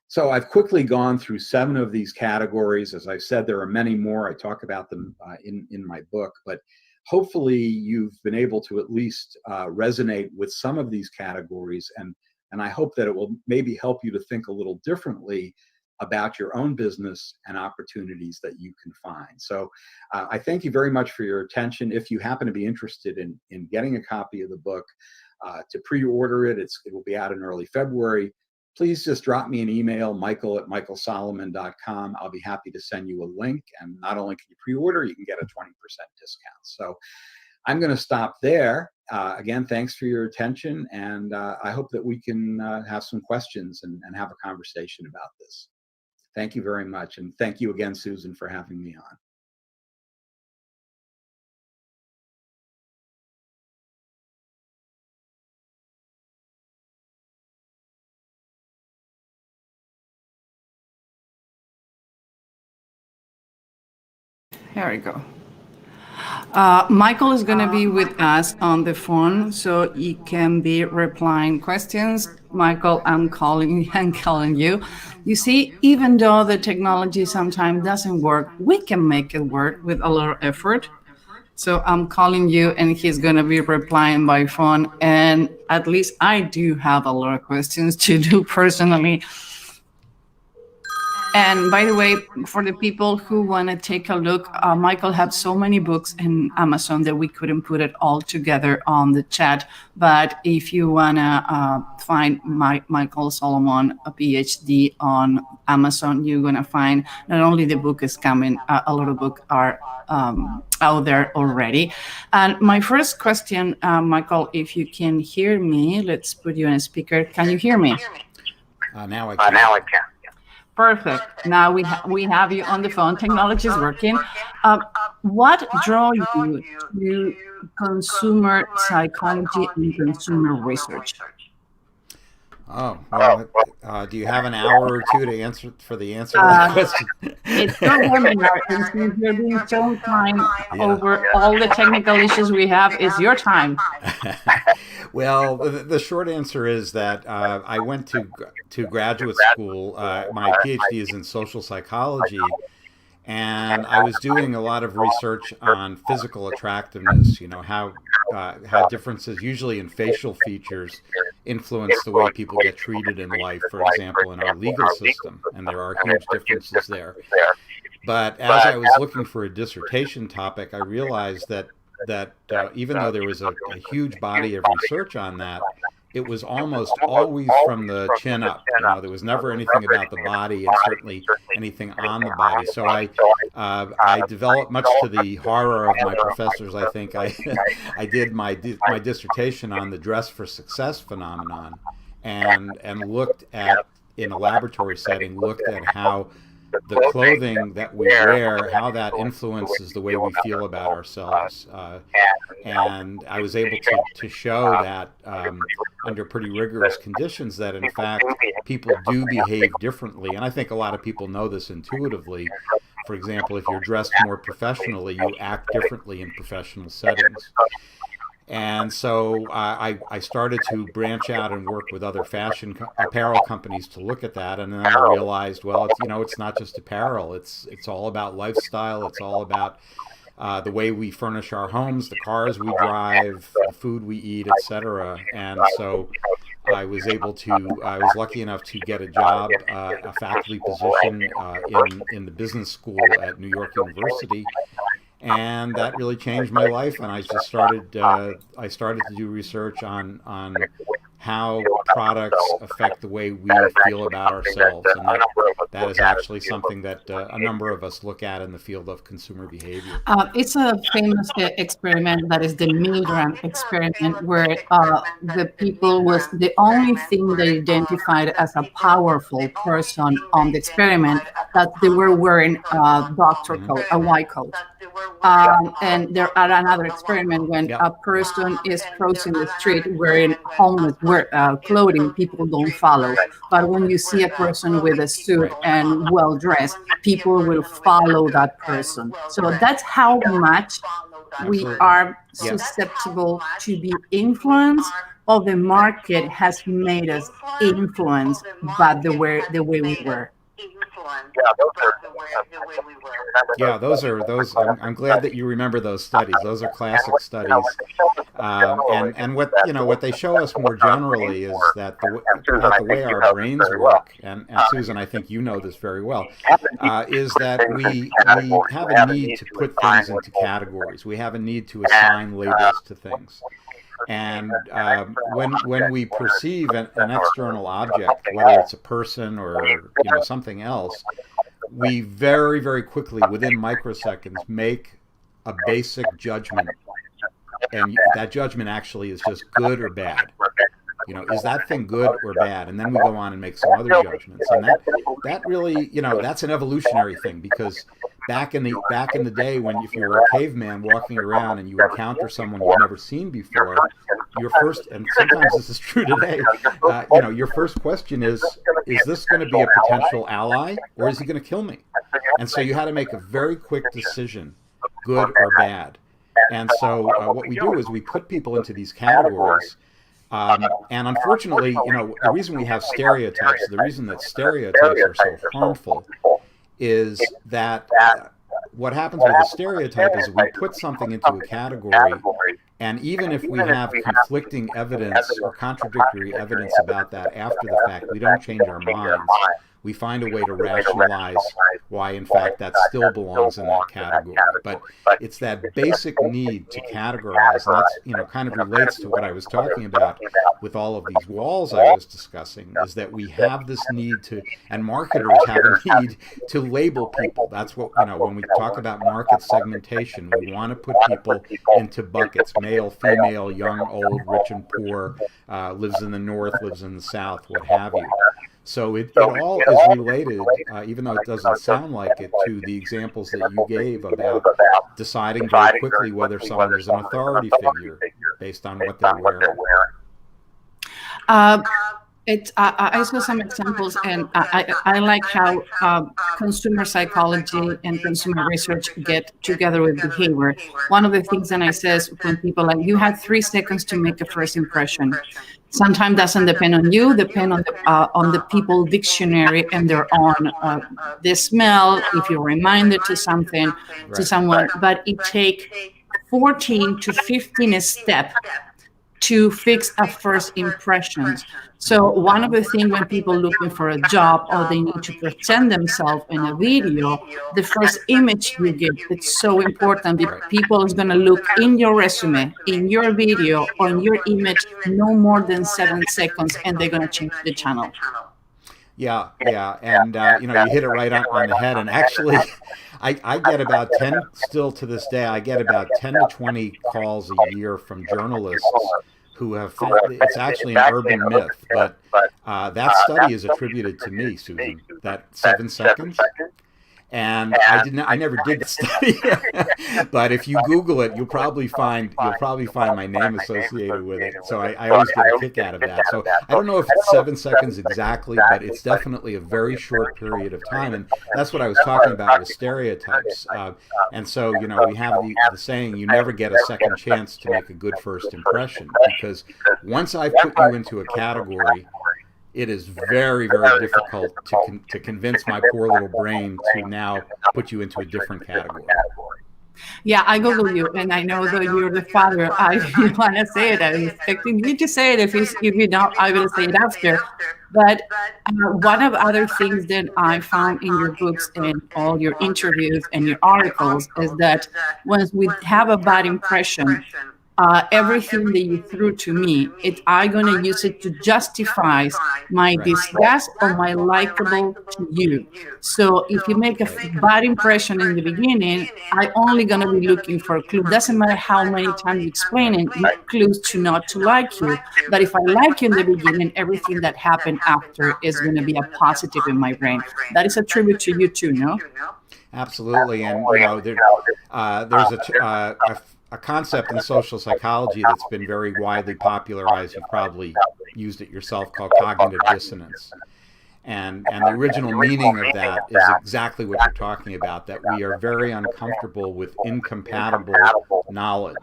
So I've quickly gone through 7 of these categories. As I've said, there are many more. I talk about them in my book, but hopefully you've been able to at least resonate with some of these categories, and I hope that it will maybe help you to think a little differently about your own business and opportunities that you can find. So I thank you very much for your attention. If you happen to be interested in getting a copy of the book, to pre-order it, it will be out in early February. Please just drop me an email, michael@michaelsolomon.com. I'll be happy to send you a link. And not only can you pre-order, you can get a 20% discount. So I'm going to stop there. Again, thanks for your attention. And I hope that we can have some questions and have a conversation about this. Thank you very much. And thank you again, Susan, for having me on. There we go. Michael is going to be with us on the phone, so he can be replying questions. Michael, I'm calling you. You see, even though the technology sometimes doesn't work, we can make it work with a lot of effort. So I'm calling you, and he's going to be replying by phone. And at least I do have a lot of questions to do personally. And by the way, for the people who want to take a look, Michael had so many books in Amazon that we couldn't put it all together on the chat. But if you want to find Michael Solomon, a PhD on Amazon, you're going to find not only the book is coming, a lot of books are out there already. And my first question, Michael, if you can hear me, let's put you on a speaker. Can you hear me? Now I can. Perfect. Now we have you on the phone. Technology is working. What drew you to consumer psychology and consumer research? Oh, well, do you have an hour or two to answer to that question? It's your webinar, and since you're being so kind over all the technical issues we have, it's your time. Well, the short answer is that I went to graduate school. My PhD is in social psychology, and I was doing a lot of research on physical attractiveness. You know, how differences, usually in facial features, influence the way people get treated in life. For example, in our legal system, and there are huge differences there. But as I was looking for a dissertation topic, I realized that even though there was a huge body of research on that, it was almost always from the chin up. You know, there was never anything about the body, and certainly anything on the body. So I developed, much to the horror of my professors, I think, I did my dissertation on the dress for success phenomenon, and looked at, in a laboratory setting, looked at how the clothing that we wear, how that influences the way we feel about ourselves. And I was able to show that under pretty rigorous conditions that, in fact, people do behave differently. And I think a lot of people know this intuitively. For example, if you're dressed more professionally, you act differently in professional settings. And so I started to branch out and work with other fashion apparel companies to look at that. And then I realized, well, it's not just apparel. It's all about lifestyle. It's all about the way we furnish our homes, the cars we drive, the food we eat, etc. And so I was lucky enough to get a job, a faculty position in the business school at New York University. And that really changed my life, and I just started to do research on how products affect the way we feel about ourselves, and that is actually something that a number of us look at in the field of consumer behavior. It's a famous experiment that is the Milgram experiment, where the people was the only thing they identified as a powerful person on the experiment, that they were wearing a doctor coat, a white coat. And there are another experiment when a person is crossing the street wearing homeless clothing, people don't follow. But when you see a person with a suit and well dressed, people will follow that person. So that's how much we are susceptible to be influenced, or the market has made us influenced by the way we were. Yeah, those. I'm glad that you remember those studies. Those are classic studies, and what they show us more generally is that the way our brains work, and Susan, I think you know this very well, is that we have a need to put things into categories. We have a need to assign labels to things. And when we perceive an external object, whether it's a person or something else, we very, very quickly, within microseconds, make a basic judgment, and that judgment actually is just good or bad. Is that thing good or bad? And then we go on and make some other judgments, and that really, that's an evolutionary thing, because back in the day, if you were a caveman walking around and you encounter someone you've never seen before, your first, and sometimes this is true today, your first question is this going to be a potential ally, or is he going to kill me? And so you had to make a very quick decision good or bad. And so what we do is we put people into these categories. And unfortunately, the reason we have stereotypes, the reason that stereotypes are so harmful is that what happens with a stereotype is we put something into a category, and even if we have conflicting evidence or contradictory evidence about that after the fact, we don't change our minds. We find a way to rationalize why, in fact, that still belongs in that category. But it's that basic need to categorize, and that's, kind of relates to what I was talking about with all of these walls I was discussing, is that we have this need to, and marketers have a need to label people. That's what, when we talk about market segmentation, we want to put people into buckets: male, female, young, old, rich and poor, lives in the north, lives in the south, what have you. So it all is related, even though it doesn't sound like it, to the examples that you gave about deciding very quickly whether someone is an authority figure based on what they're wearing. I saw some examples, and I like how consumer psychology and consumer research get together with behavior. One of the things that I says when people like, you have 3 seconds to make a first impression. Sometimes doesn't depend on you, depend on the people dictionary and their own the smell, if you're reminded to something, to someone, but it takes 14 to 15 steps to fix a first impression. So one of the things when people looking for a job or they need to present themselves in a video, the first image you get, it's so important that people is going to look in your resume, in your video, or in your image no more than 7 seconds, and they're going to change the channel. Yeah, and you hit it right on the head. And actually, I get about 10, still to this day, I get about 10 to 20 calls a year from journalists who have found, it's actually an urban myth, but that study is attributed to me, Susan, that 7 seconds. And I never did the study, but if you Google it, you'll probably find my name associated with it. So I always get a kick out of that. So I don't know if it's 7 seconds exactly, but it's definitely a very short period of time. And that's what I was talking about with stereotypes. And so, we have the saying, you never get a second chance to make a good first impression, because once I put you into a category, it is very, very difficult to convince my poor little brain to now put you into a different category. Yeah, I Google you, and I know that you're the father. I want to say it. I was expecting you to say it. If you don't, I will say it after. But one of other things that I found in your books and all your interviews and your articles is that once we have a bad impression, everything that you threw to me, I'm going to use it to justify my disgust or my likable to you. So if you make a bad impression in the beginning, I'm only going to be looking for a clue. Doesn't matter how many times you explain it, clues to not to like you. But if I like you in the beginning, everything that happened after is going to be a positive in my brain. That is a tribute to you too, no? Absolutely. And, there's a concept in social psychology that's been very widely popularized. You've probably used it yourself, called cognitive dissonance. And the original meaning of that is exactly what you're talking about, that we are very uncomfortable with incompatible knowledge.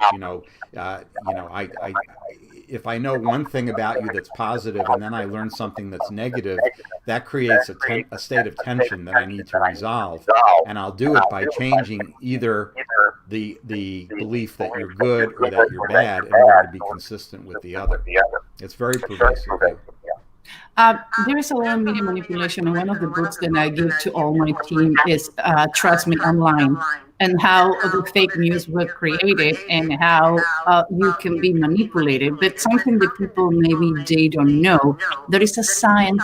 If I know one thing about you that's positive and then I learn something that's negative, that creates a state of tension that I need to resolve. And I'll do it by changing either the belief that you're good or that you're bad in order to be consistent with the other. It's very pervasive. There is a lot of media manipulation, and one of the books that I give to all my team is Trust Me Online, and how the fake news were created and how you can be manipulated. But something that people maybe they don't know, there is a science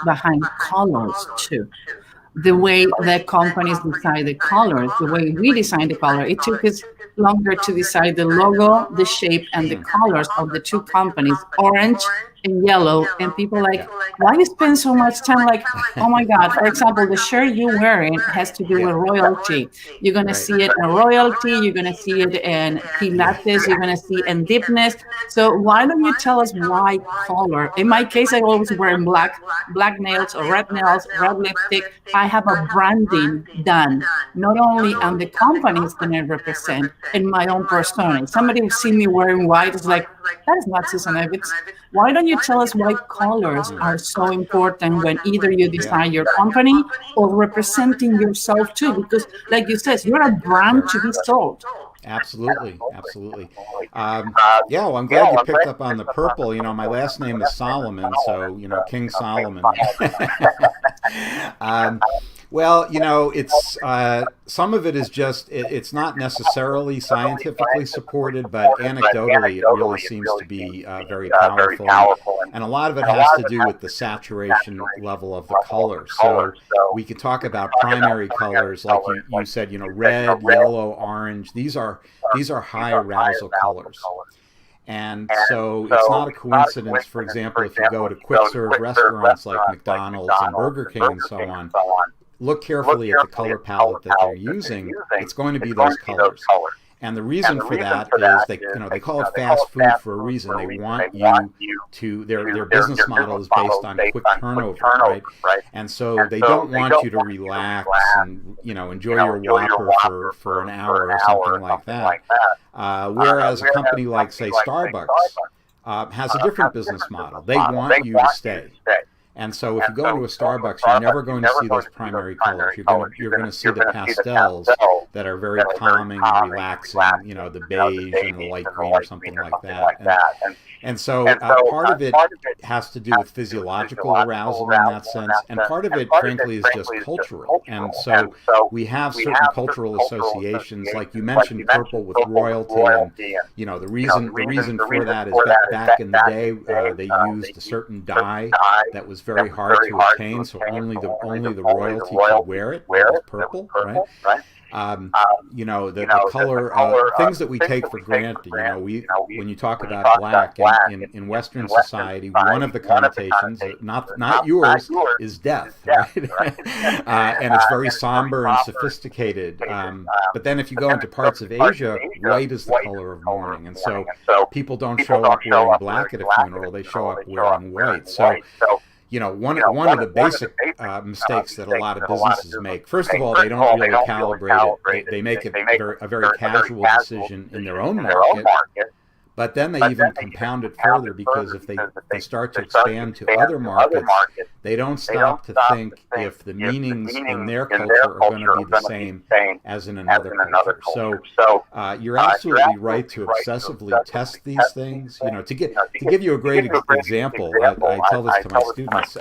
behind colors too. The way that companies decide the colors, the way we design the color, it took us longer to decide the logo, the shape, and the colors of the two companies, orange and yellow. And people like, why you spend so much time? Like, oh my God, for example, the shirt you're wearing has to do with royalty. You're going to see it in royalty, you're going to see it in Pilates, you're going to see it in deepness. So why don't you tell us why color? In my case, I always wear black nails or red lipstick. I have a branding done, not only on the companies that I represent, in my own persona. Somebody who see me wearing white is like, that is not Susan Evans. Why don't you tell us why colors are so important when either you design your company or representing yourself too? Because like you said, you're a brand to be sold. Absolutely, absolutely. Yeah, well, I'm glad you picked up on the purple. You know, my last name is Solomon, so, you know, King Solomon. Well, you know, it's some of it is just, it's not necessarily scientifically supported, but anecdotally it really seems to be very powerful. And a lot of it has to do with the saturation level of the color. So we could talk about primary colors, like you said, you know, red, yellow, orange. These are high arousal colors. And so it's not a coincidence, for example, if you go to quick serve restaurants like McDonald's and Burger King and so on, look carefully at the color palette that they're using. It's going to be those colors. And the reason for that is they call it fast food for a reason. They want you to, their business model is based on quick turnover, right? And so they don't want you to relax and, you know, enjoy your Whopper for an hour or something like that. Whereas a company like, say, Starbucks has a different business model. They want you to stay. And so if you go into a Starbucks, you're never going to see those primary colors. You're going to see the pastels that are very calming and relaxing, you know, the beige and the light green or something like that. And so part of it has to do with physiological arousal in that sense, and part of it, frankly, is just cultural. And so we have certain cultural associations, like you mentioned, purple with royalty, and you know the reason for that is that back in the day they used a certain dye that was very hard to obtain, so only the royalty could wear it. It was purple, right? You know, the color, things that we take for granted. You know, when you talk about black in Western society, one of the connotations, not yours, is death, right? And it's very somber and sophisticated. But then if you go into parts of Asia, white is the color of mourning, and so people don't show up wearing black at a funeral; they show up wearing white. So, you know, one of the basic mistakes that a lot of businesses make, first of all, they don't really calibrate it. They make it a very casual decision in their own market, but then they even compound it further, because if they start to expand to other markets, they don't stop to think if the meanings in their culture are going to be the same as in another culture. So you're absolutely right to obsessively test these things. You know, to give you a great example, I tell this to my students.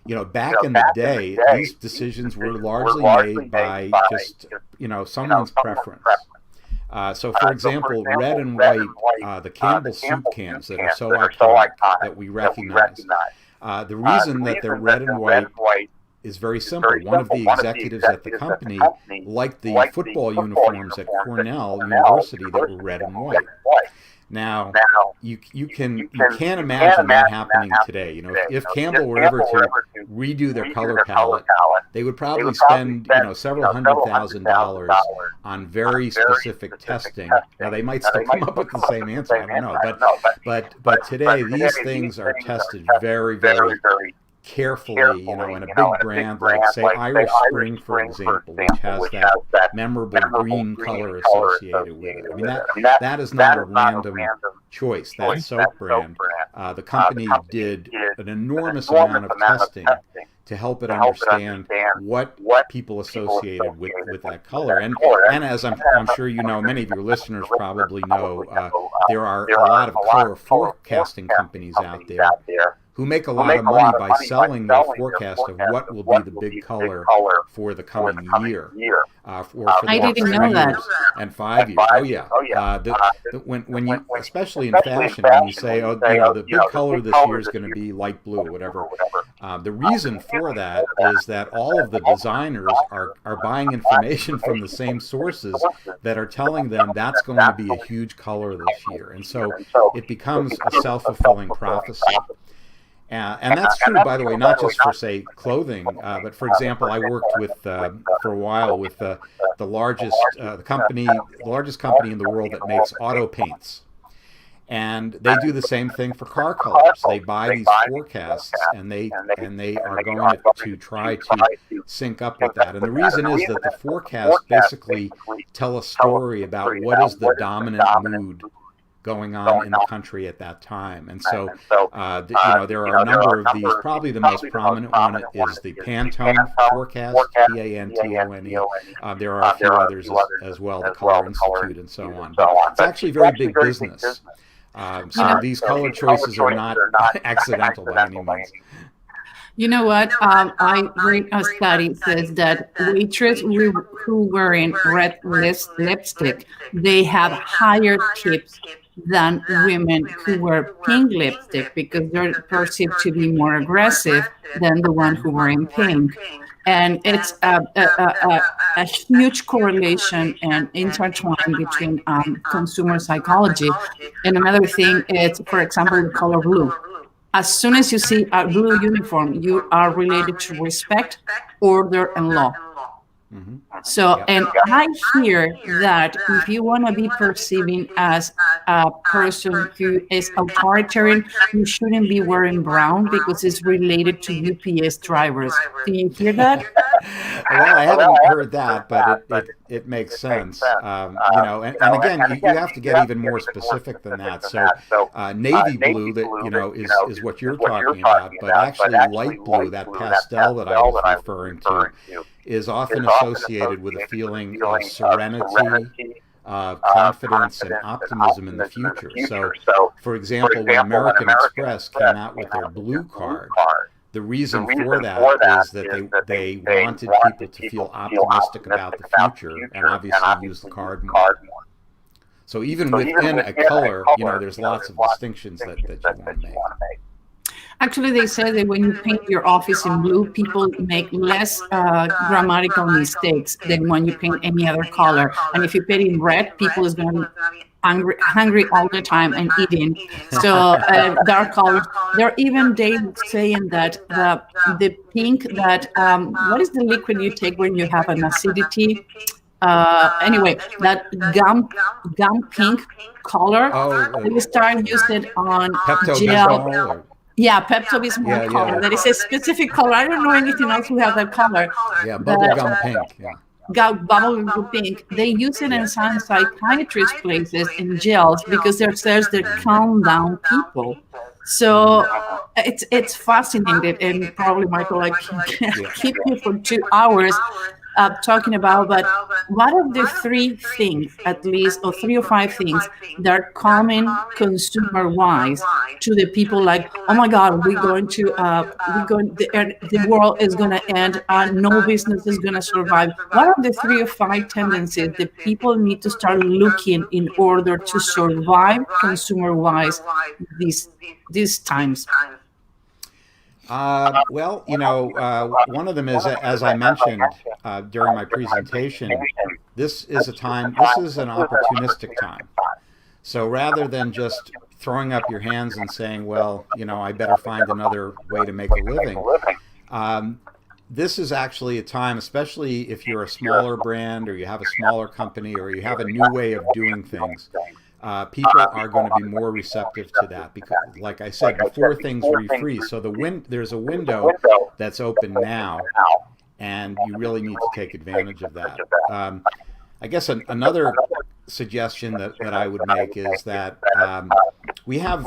You know, back in the day, these decisions were largely made by just, you know, someone's preference. So, for example, red and white, the Campbell soup cans that are so iconic that we recognize. The reason that they're red and white is very simple. One of the executives at the company liked the football uniforms at Cornell University that were red and white. Now, you can't imagine that happening today. You know, if Campbell were ever to redo their color palette, they would probably spend, you know, several $100,000 on very specific testing. Now, they might still come up with the same answer, I don't know. But today, these things are tested very, very carefully, you know, in a big brand like, say, Irish Spring, for example, which has that memorable green color associated with it. I mean, that is not a random choice. That soap brand, the company did an enormous amount of testing to help it understand what people associated with that color. And as I'm sure you know, many of your listeners probably know, there are a lot of color forecasting companies out there who make a lot of money by selling their forecast of what will be the big color for the coming year, or for the I next didn't 3 know that. years and 5 years. Oh yeah, when you, especially in fashion, when you say, oh, the big color this year is going to be light blue, or whatever. The reason for that is that all of the designers are buying information from the same sources that are telling them that's going to be a huge color this year, and so it becomes a self-fulfilling prophecy. And that's true, by the way, not just for, say, clothing, but for example, I worked with for a while with the largest company in the world that makes auto paints, and they do the same thing for car colors. They buy these forecasts, and they are going to try to sync up with that. And the reason is that the forecasts basically tell a story about what is the dominant mood going on in the country at that time. And so, there are a number of these. Probably the most prominent one is the Pantone forecast, Pantone. There are a few others as well, the Color Institute and so on. But it's actually very big business. So these color choices are not accidental by any means. You know what? I read a study says that waitresses who wearing red lipstick, they have higher tips than women who wear pink lipstick because they're perceived to be more aggressive than the one who wearing pink. And it's a huge correlation and intertwine between consumer psychology. And another thing is, for example, the color blue. As soon as you see a blue uniform, you are related to respect, order, and law. Mm-hmm. So, and I hear that if you want to be perceiving as a person who is authoritarian, you shouldn't be wearing brown because it's related to UPS drivers. Do you hear that? Well, I haven't heard that, but it makes sense. And again, you have to get even more specific than that. So, navy blue, that is what you're talking about, but actually light blue, that pastel that I was referring to, is often associated with a feeling of serenity, confidence, and optimism in the future. So, for example, when American Express came out with their blue card, the reason for that is that they wanted people to feel optimistic about the future and obviously use the card more. So even within a color, there's lots of distinctions that you want to make. Actually, they said that when you paint your office in blue, people make less grammatical mistakes than when you paint any other color. And if you paint in red, people is going to be hungry all the time and eating. So dark colors. They're even saying that the pink that what is the liquid you take when you have an acidity? Anyway, that gum pink color. We start using it on gel. Yeah, Pepto-Bismol color. That is a specific color. I don't know anything else who have that color. Yeah, bubblegum pink. Yeah. Bubblegum pink. They use it in some psychiatrist places in jails because there says they calm down people. So it's fascinating, and probably Michael, I can keep you for 2 hours talking about, but what are the 3 things, at least, or 3 or 5 things that are common consumer-wise to the people? Like, oh my God, the world is going to end, no business is going to survive. What are the 3 or 5 tendencies that people need to start looking in order to survive consumer-wise these times? One of them is, as I mentioned during my presentation, this is an opportunistic time. So rather than just throwing up your hands and saying, well, I better find another way to make a living, this is actually a time, especially if you're a smaller brand or you have a smaller company or you have a new way of doing things. People are going to be more receptive to that because, like I said, before things refreeze. So there's a window that's open now, and you really need to take advantage of that. I guess another suggestion that I would make is that we have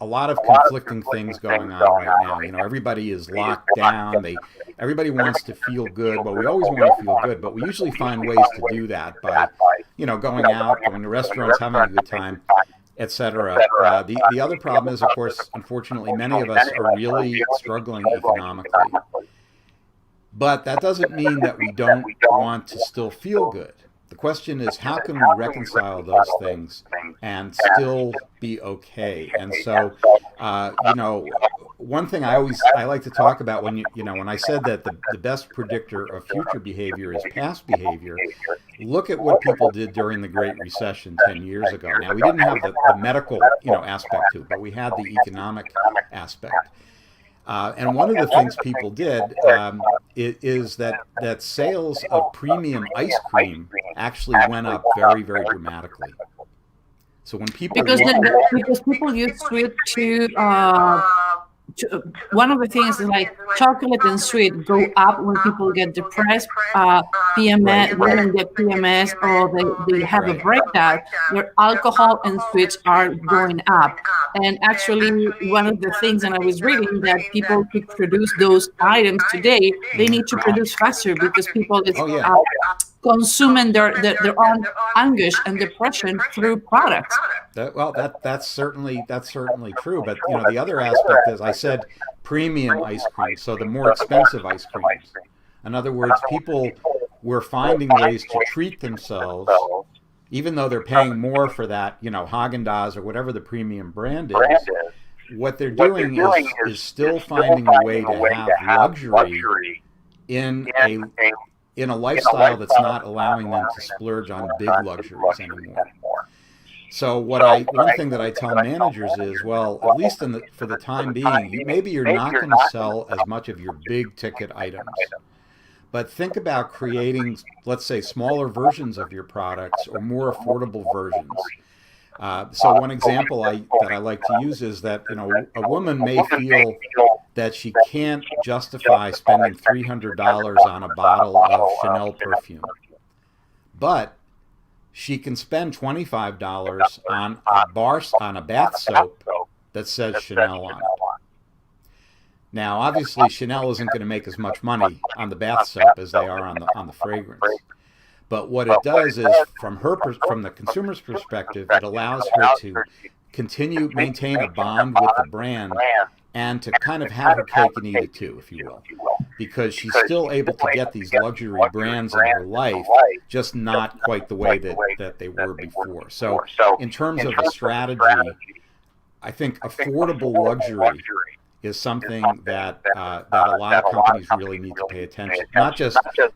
a lot of conflicting things going on right now. Everybody is locked down. Everybody wants to feel good. Well, we always want to feel good, but we usually find ways to do that by, going out, going to restaurants, having a good time. etc. The other problem is, of course, unfortunately, many of us are really struggling economically. But that doesn't mean that we don't want to still feel good. The question is, how can we reconcile those things and still be okay? And so, one thing I like to talk about when when I said that the best predictor of future behavior is past behavior, look at what people did during the Great Recession 10 years ago. Now, we didn't have the medical aspect to it, but we had the economic aspect. And one of the things people did is that sales of premium ice cream actually went up very, very dramatically. So when people because people used sweet to one of the things is like chocolate and sweet go up when people get depressed, PMS, women get PMS, or they have a breakdown. Their alcohol and sweets are going up. And actually, one of the things, and I was reading that people to produce those items today, they need to produce faster because people is consuming their own anguish and depression through products. That's certainly true. But the other aspect is, I said premium ice cream, so the more expensive ice creams. In other words, people were finding ways to treat themselves, even though they're paying more for that, Haagen-Dazs or whatever the premium brand is. What they're doing is still finding a way to have luxury in a lifestyle that's not allowing them to splurge on big luxuries anymore. So one thing that I tell managers is, well, at least for the time being, maybe you're not going to sell as much of your big ticket items, but think about creating, let's say, smaller versions of your products or more affordable versions. So one example that I like to use is that a woman may feel that she can't justify spending $300 on a bottle of Chanel perfume, but she can spend $25 on a bath soap that says Chanel on it. Now, obviously, Chanel isn't going to make as much money on the bath soap as they are on the fragrance. But what it does is, from the consumer's perspective, it allows her to maintain a bond with the brand, and to kind of have her cake and eat it too, if you will, because she's still able to get these luxury brands in her life, just not quite the way that they were before. So in terms of a strategy, I think affordable luxury is something that a lot of companies really need to pay attention.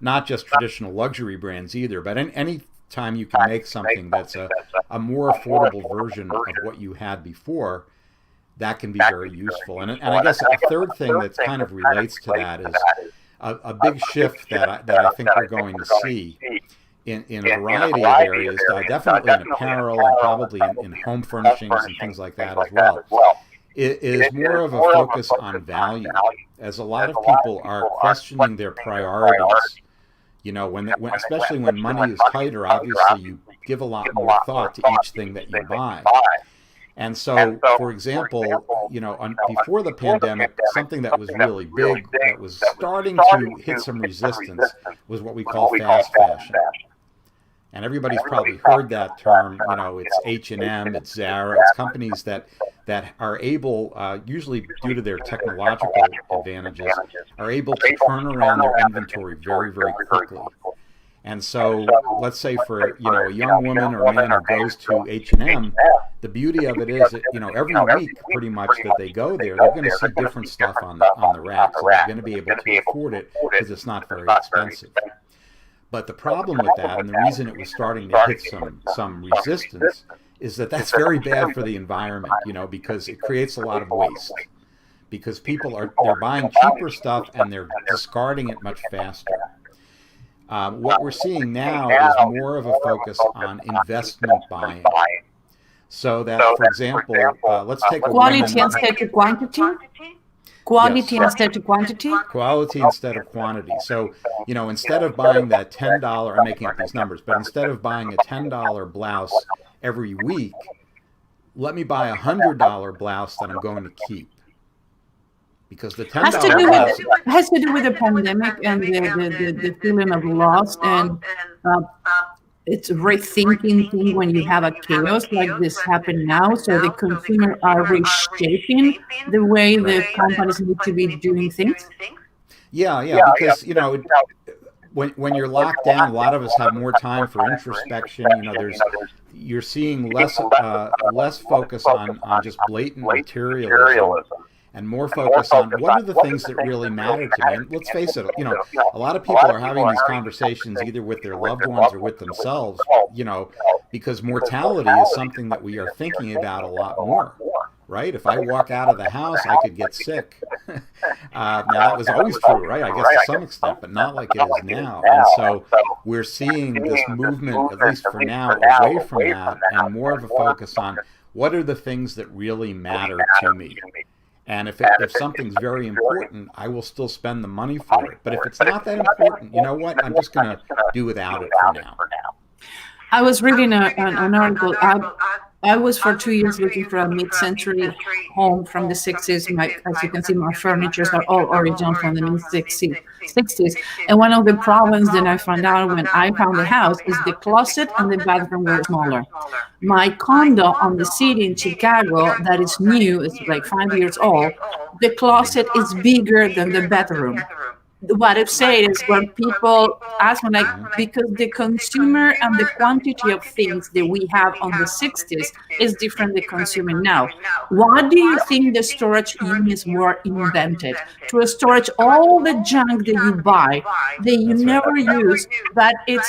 Not just traditional luxury brands either, but any time you can make something that's a more affordable version of what you had before, that can be very useful. And I guess a third thing that kind of relates to that is a big shift that I think we're going to see in a variety of areas, definitely in apparel and probably in home furnishings and things like that as well. It is more of a focus on value, as a lot of people are questioning their priorities. Especially when money is tighter, obviously you give a lot more thought to each thing that you buy. And so, for example, before the pandemic, something that was really big, that was starting to hit some resistance, was what we call fast fashion. And everybody's probably heard that term. It's H&M, it's Zara, it's companies that are able, usually due to their technological advantages, are able to turn around their inventory very, very quickly. And so, let's say for a young woman or man who goes to H&M, the beauty of it is that every week, pretty much that they go there, they're going to see different stuff on the racks, and they're going to be able to afford it because it's not very expensive. But the problem with that, and the reason it was starting to hit some resistance, is that that's very bad for the environment, because it creates a lot of waste. Because people they're buying cheaper stuff and they're discarding it much faster. What we're seeing now is more of a focus on investment buying. So that, for example, let's take quality instead of quantity. Quality instead of quantity? Quality instead of quantity. So, instead of buying that $10, I'm making up these numbers, but instead of buying a $10 blouse every week, let me buy a $100 blouse that I'm going to keep. Because the $10 blouse has to do with the pandemic and the feeling of loss and it's a rethinking thing when you have a chaos like this happen now. So the consumer are reshaping the way the companies need to be doing things. Yeah, because when you're locked down, a lot of us have more time for introspection. You're seeing less focus on just blatant materialism, and more focus on what are the things that really matter to me. And let's face it, a lot of people are having these conversations either with their loved ones or with themselves, because mortality is something that we are thinking about a lot more. Right? If I walk out of the house, I could get sick. Now, that was always true, right? I guess to some extent, but not like it is now. And so we're seeing this movement, at least for now, away from that and more of a focus on what are the things that really matter to me. And if something's very important, I will still spend the money for it. But if it's not that important, you know what? I'm just going to do without it for now. I was reading an article. I was for 2 years looking for a mid-century home from the 60s. As you can see, my furnitures are all original from the mid-60s. And one of the problems that I found out when I found the house is the closet and the bathroom were smaller. My condo on the city in Chicago that is new, it's like 5 years old, the closet is bigger than the bedroom. What I've said is when people ask me, like, because the consumer and the quantity of things that we have on the 60s is different than consuming now. Why do you think the storage units were invented? To storage all the junk that you buy, that you never use, but it's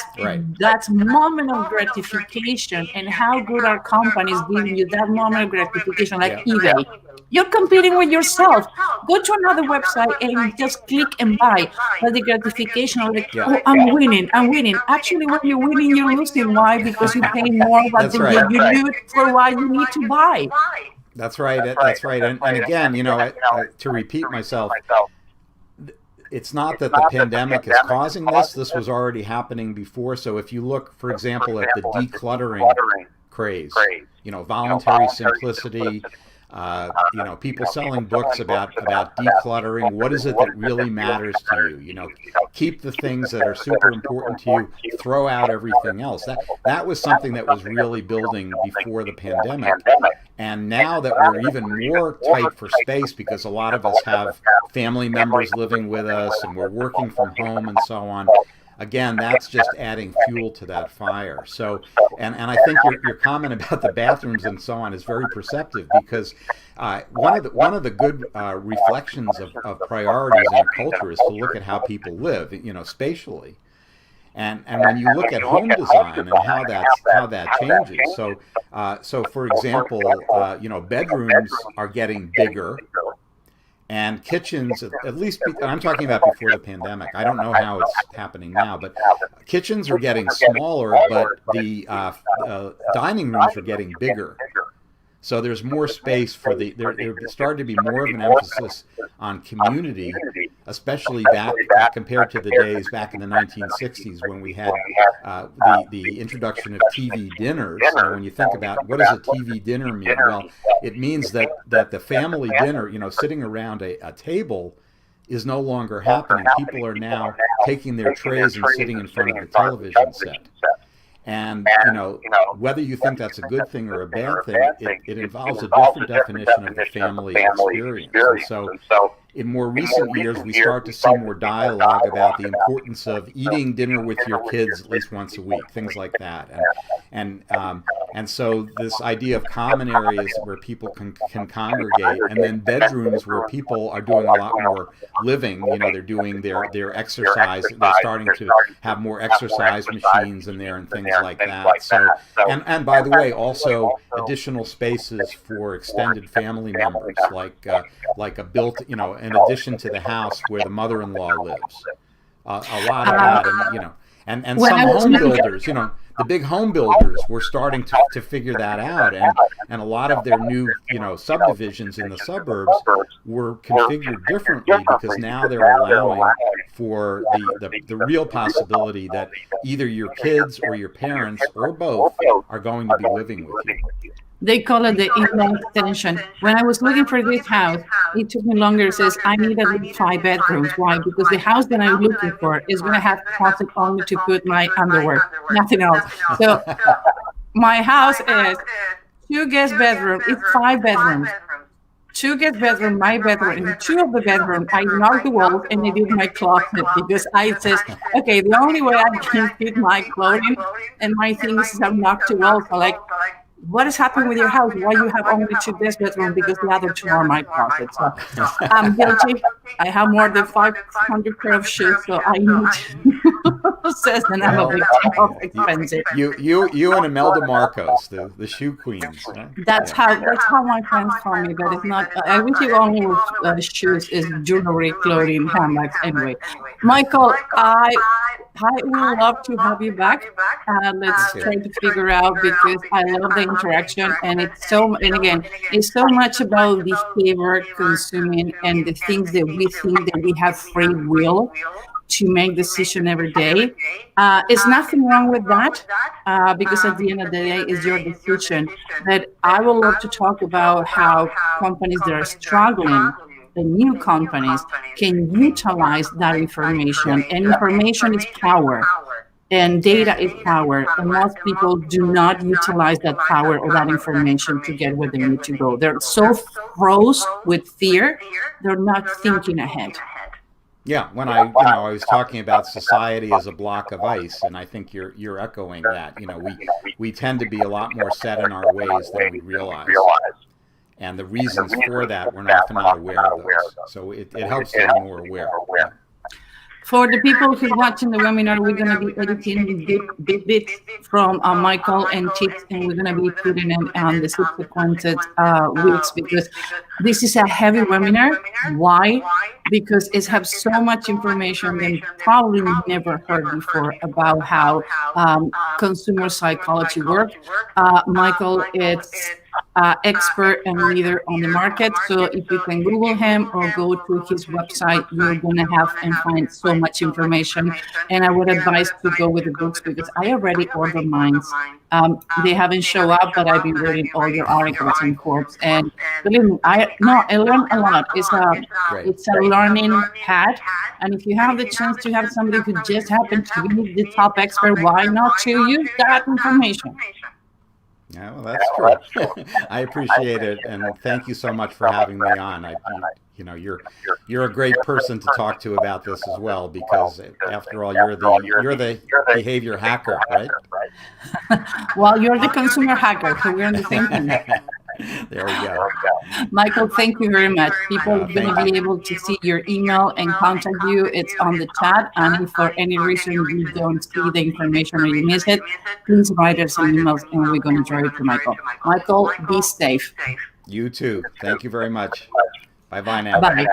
that moment of gratification, and how good are companies giving you that moment of gratification, like eBay. You're competing with yourself. Go to another website and just click and buy. But the gratification of like, oh, I'm winning. Actually, when you're winning, you're losing. Why? Because you pay more, but you lose for what you need to buy. That's right. And again, to repeat myself, it's not that the pandemic is causing this. This was already happening before. So if you look, for example, at the decluttering craze, voluntary simplicity, people selling books about decluttering. What is it that really matters to you? Keep the things that are super important to you. Throw out everything else. That was something that was really building before the pandemic. And now that we're even more tight for space because a lot of us have family members living with us and we're working from home and so on. Again, that's just adding fuel to that fire. So, and I think your comment about the bathrooms and so on is very perceptive, because one of the good reflections of priorities in a culture is to look at how people live, spatially. And when you look at home design and how that changes. So for example, bedrooms are getting bigger. And kitchens, at least, I'm talking about before the pandemic. I don't know how it's happening now, but kitchens are getting smaller, but the dining rooms are getting bigger. So there's more space for there started to be more of an emphasis on community, especially back compared to the days back in the 1960s when we had the introduction of TV dinners. So when you think about what does a TV dinner mean? Well, it means that the family dinner, sitting around a table, is no longer happening. People are now taking their trays and sitting in front of the television set. And, whether you think that's a good thing or a bad thing, it involves a different definition of the family experience. And so in more recent years, we start to see more dialogue about the importance of eating dinner with your kids at least once a week, things like that. And so this idea of common areas where people can congregate, and then bedrooms where people are doing a lot more living, they're doing their exercise, they're starting to have more exercise machines in there and things like that. So, and by the way, also additional spaces for extended family members, like a built, in addition to the house where the mother-in-law lives. A lot of that, and some home builders, the big home builders were starting to figure that out, and a lot of their new, subdivisions in the suburbs were configured differently because now they're allowing for the real possibility that either your kids or your parents or both are going to be living with you. They call it the inline extension. When I was looking for this house, it took me longer. It says I need at least 5 bedrooms. Why? Because the house that I'm looking for is going to have closet only to put my underwear, nothing else. So my house is 2 guest bedroom. It's 5 bedrooms. 2 guest bedroom, my bedroom, and 2 of the bedroom, I knocked the walls and I did my closet because I says, okay, the only way I can fit my clothing and my things is I've knocked the walls. So like, what is happening with your house? Why you have only 2 guest bedrooms? Because the other 2 are my closet. So I'm guilty. I have more than 500 pair of shoes, so I need says that I'm a victim of expensive. You and Imelda Marcos, the shoe queens. Huh? That's how my friends call me, but it's not. I wish it only was shoes, is jewelry, clothing, handbags. Anyway, Michael, I would love to have you back. Let's try to figure out, because I love the interaction, and it's so much about behavior, consuming, and the things that we think that we have free will to make decision every day. It's nothing wrong with that, because at the end of the day, it's your decision. But I would love to talk about how companies that are struggling, the new companies, can utilize that information. And information is power, and data is power. And most people do not utilize that power or that information to get where they need to go. They're so froze with fear, they're not thinking ahead. Yeah, when I was talking about society as a block of ice, and I think you're echoing that. We tend to be a lot more set in our ways than we realize, and the reasons for that we're often not aware of those. So it helps to be more aware. For the people who are watching the webinar, we're going to be editing bits from Michael and tips, and we're going to be putting them on the subsequent weeks, because this is a heavy webinar. Why? Because it has so much information that probably we've never heard before about how consumer psychology works. Michael is expert and leader on the market. So if you can Google him or go to his website, you're going to have and find so much information. And I would advise to go with the books, because I already ordered mine. They haven't shown up, but I've been reading all your articles and quotes. And believe me, I learned a lot. It's a learning pad. And if you have the chance to have somebody who just happened to be the top expert, why not to use that information? Yeah, well, that's true. I appreciate it, and thank you so much for having me on. You're a great person to talk to about this as well, because after all, you're the behavior hacker, right? Well, you're the consumer hacker, so we're on the same thing. There we go. Michael, thank you very much. People are going to be able to see your email and contact you. It's on the chat. And if for any reason you don't see the information or you miss it, please write us an email and we're going to draw it to Michael. Michael, be safe. You too. Thank you very much. Bye-bye now. Bye.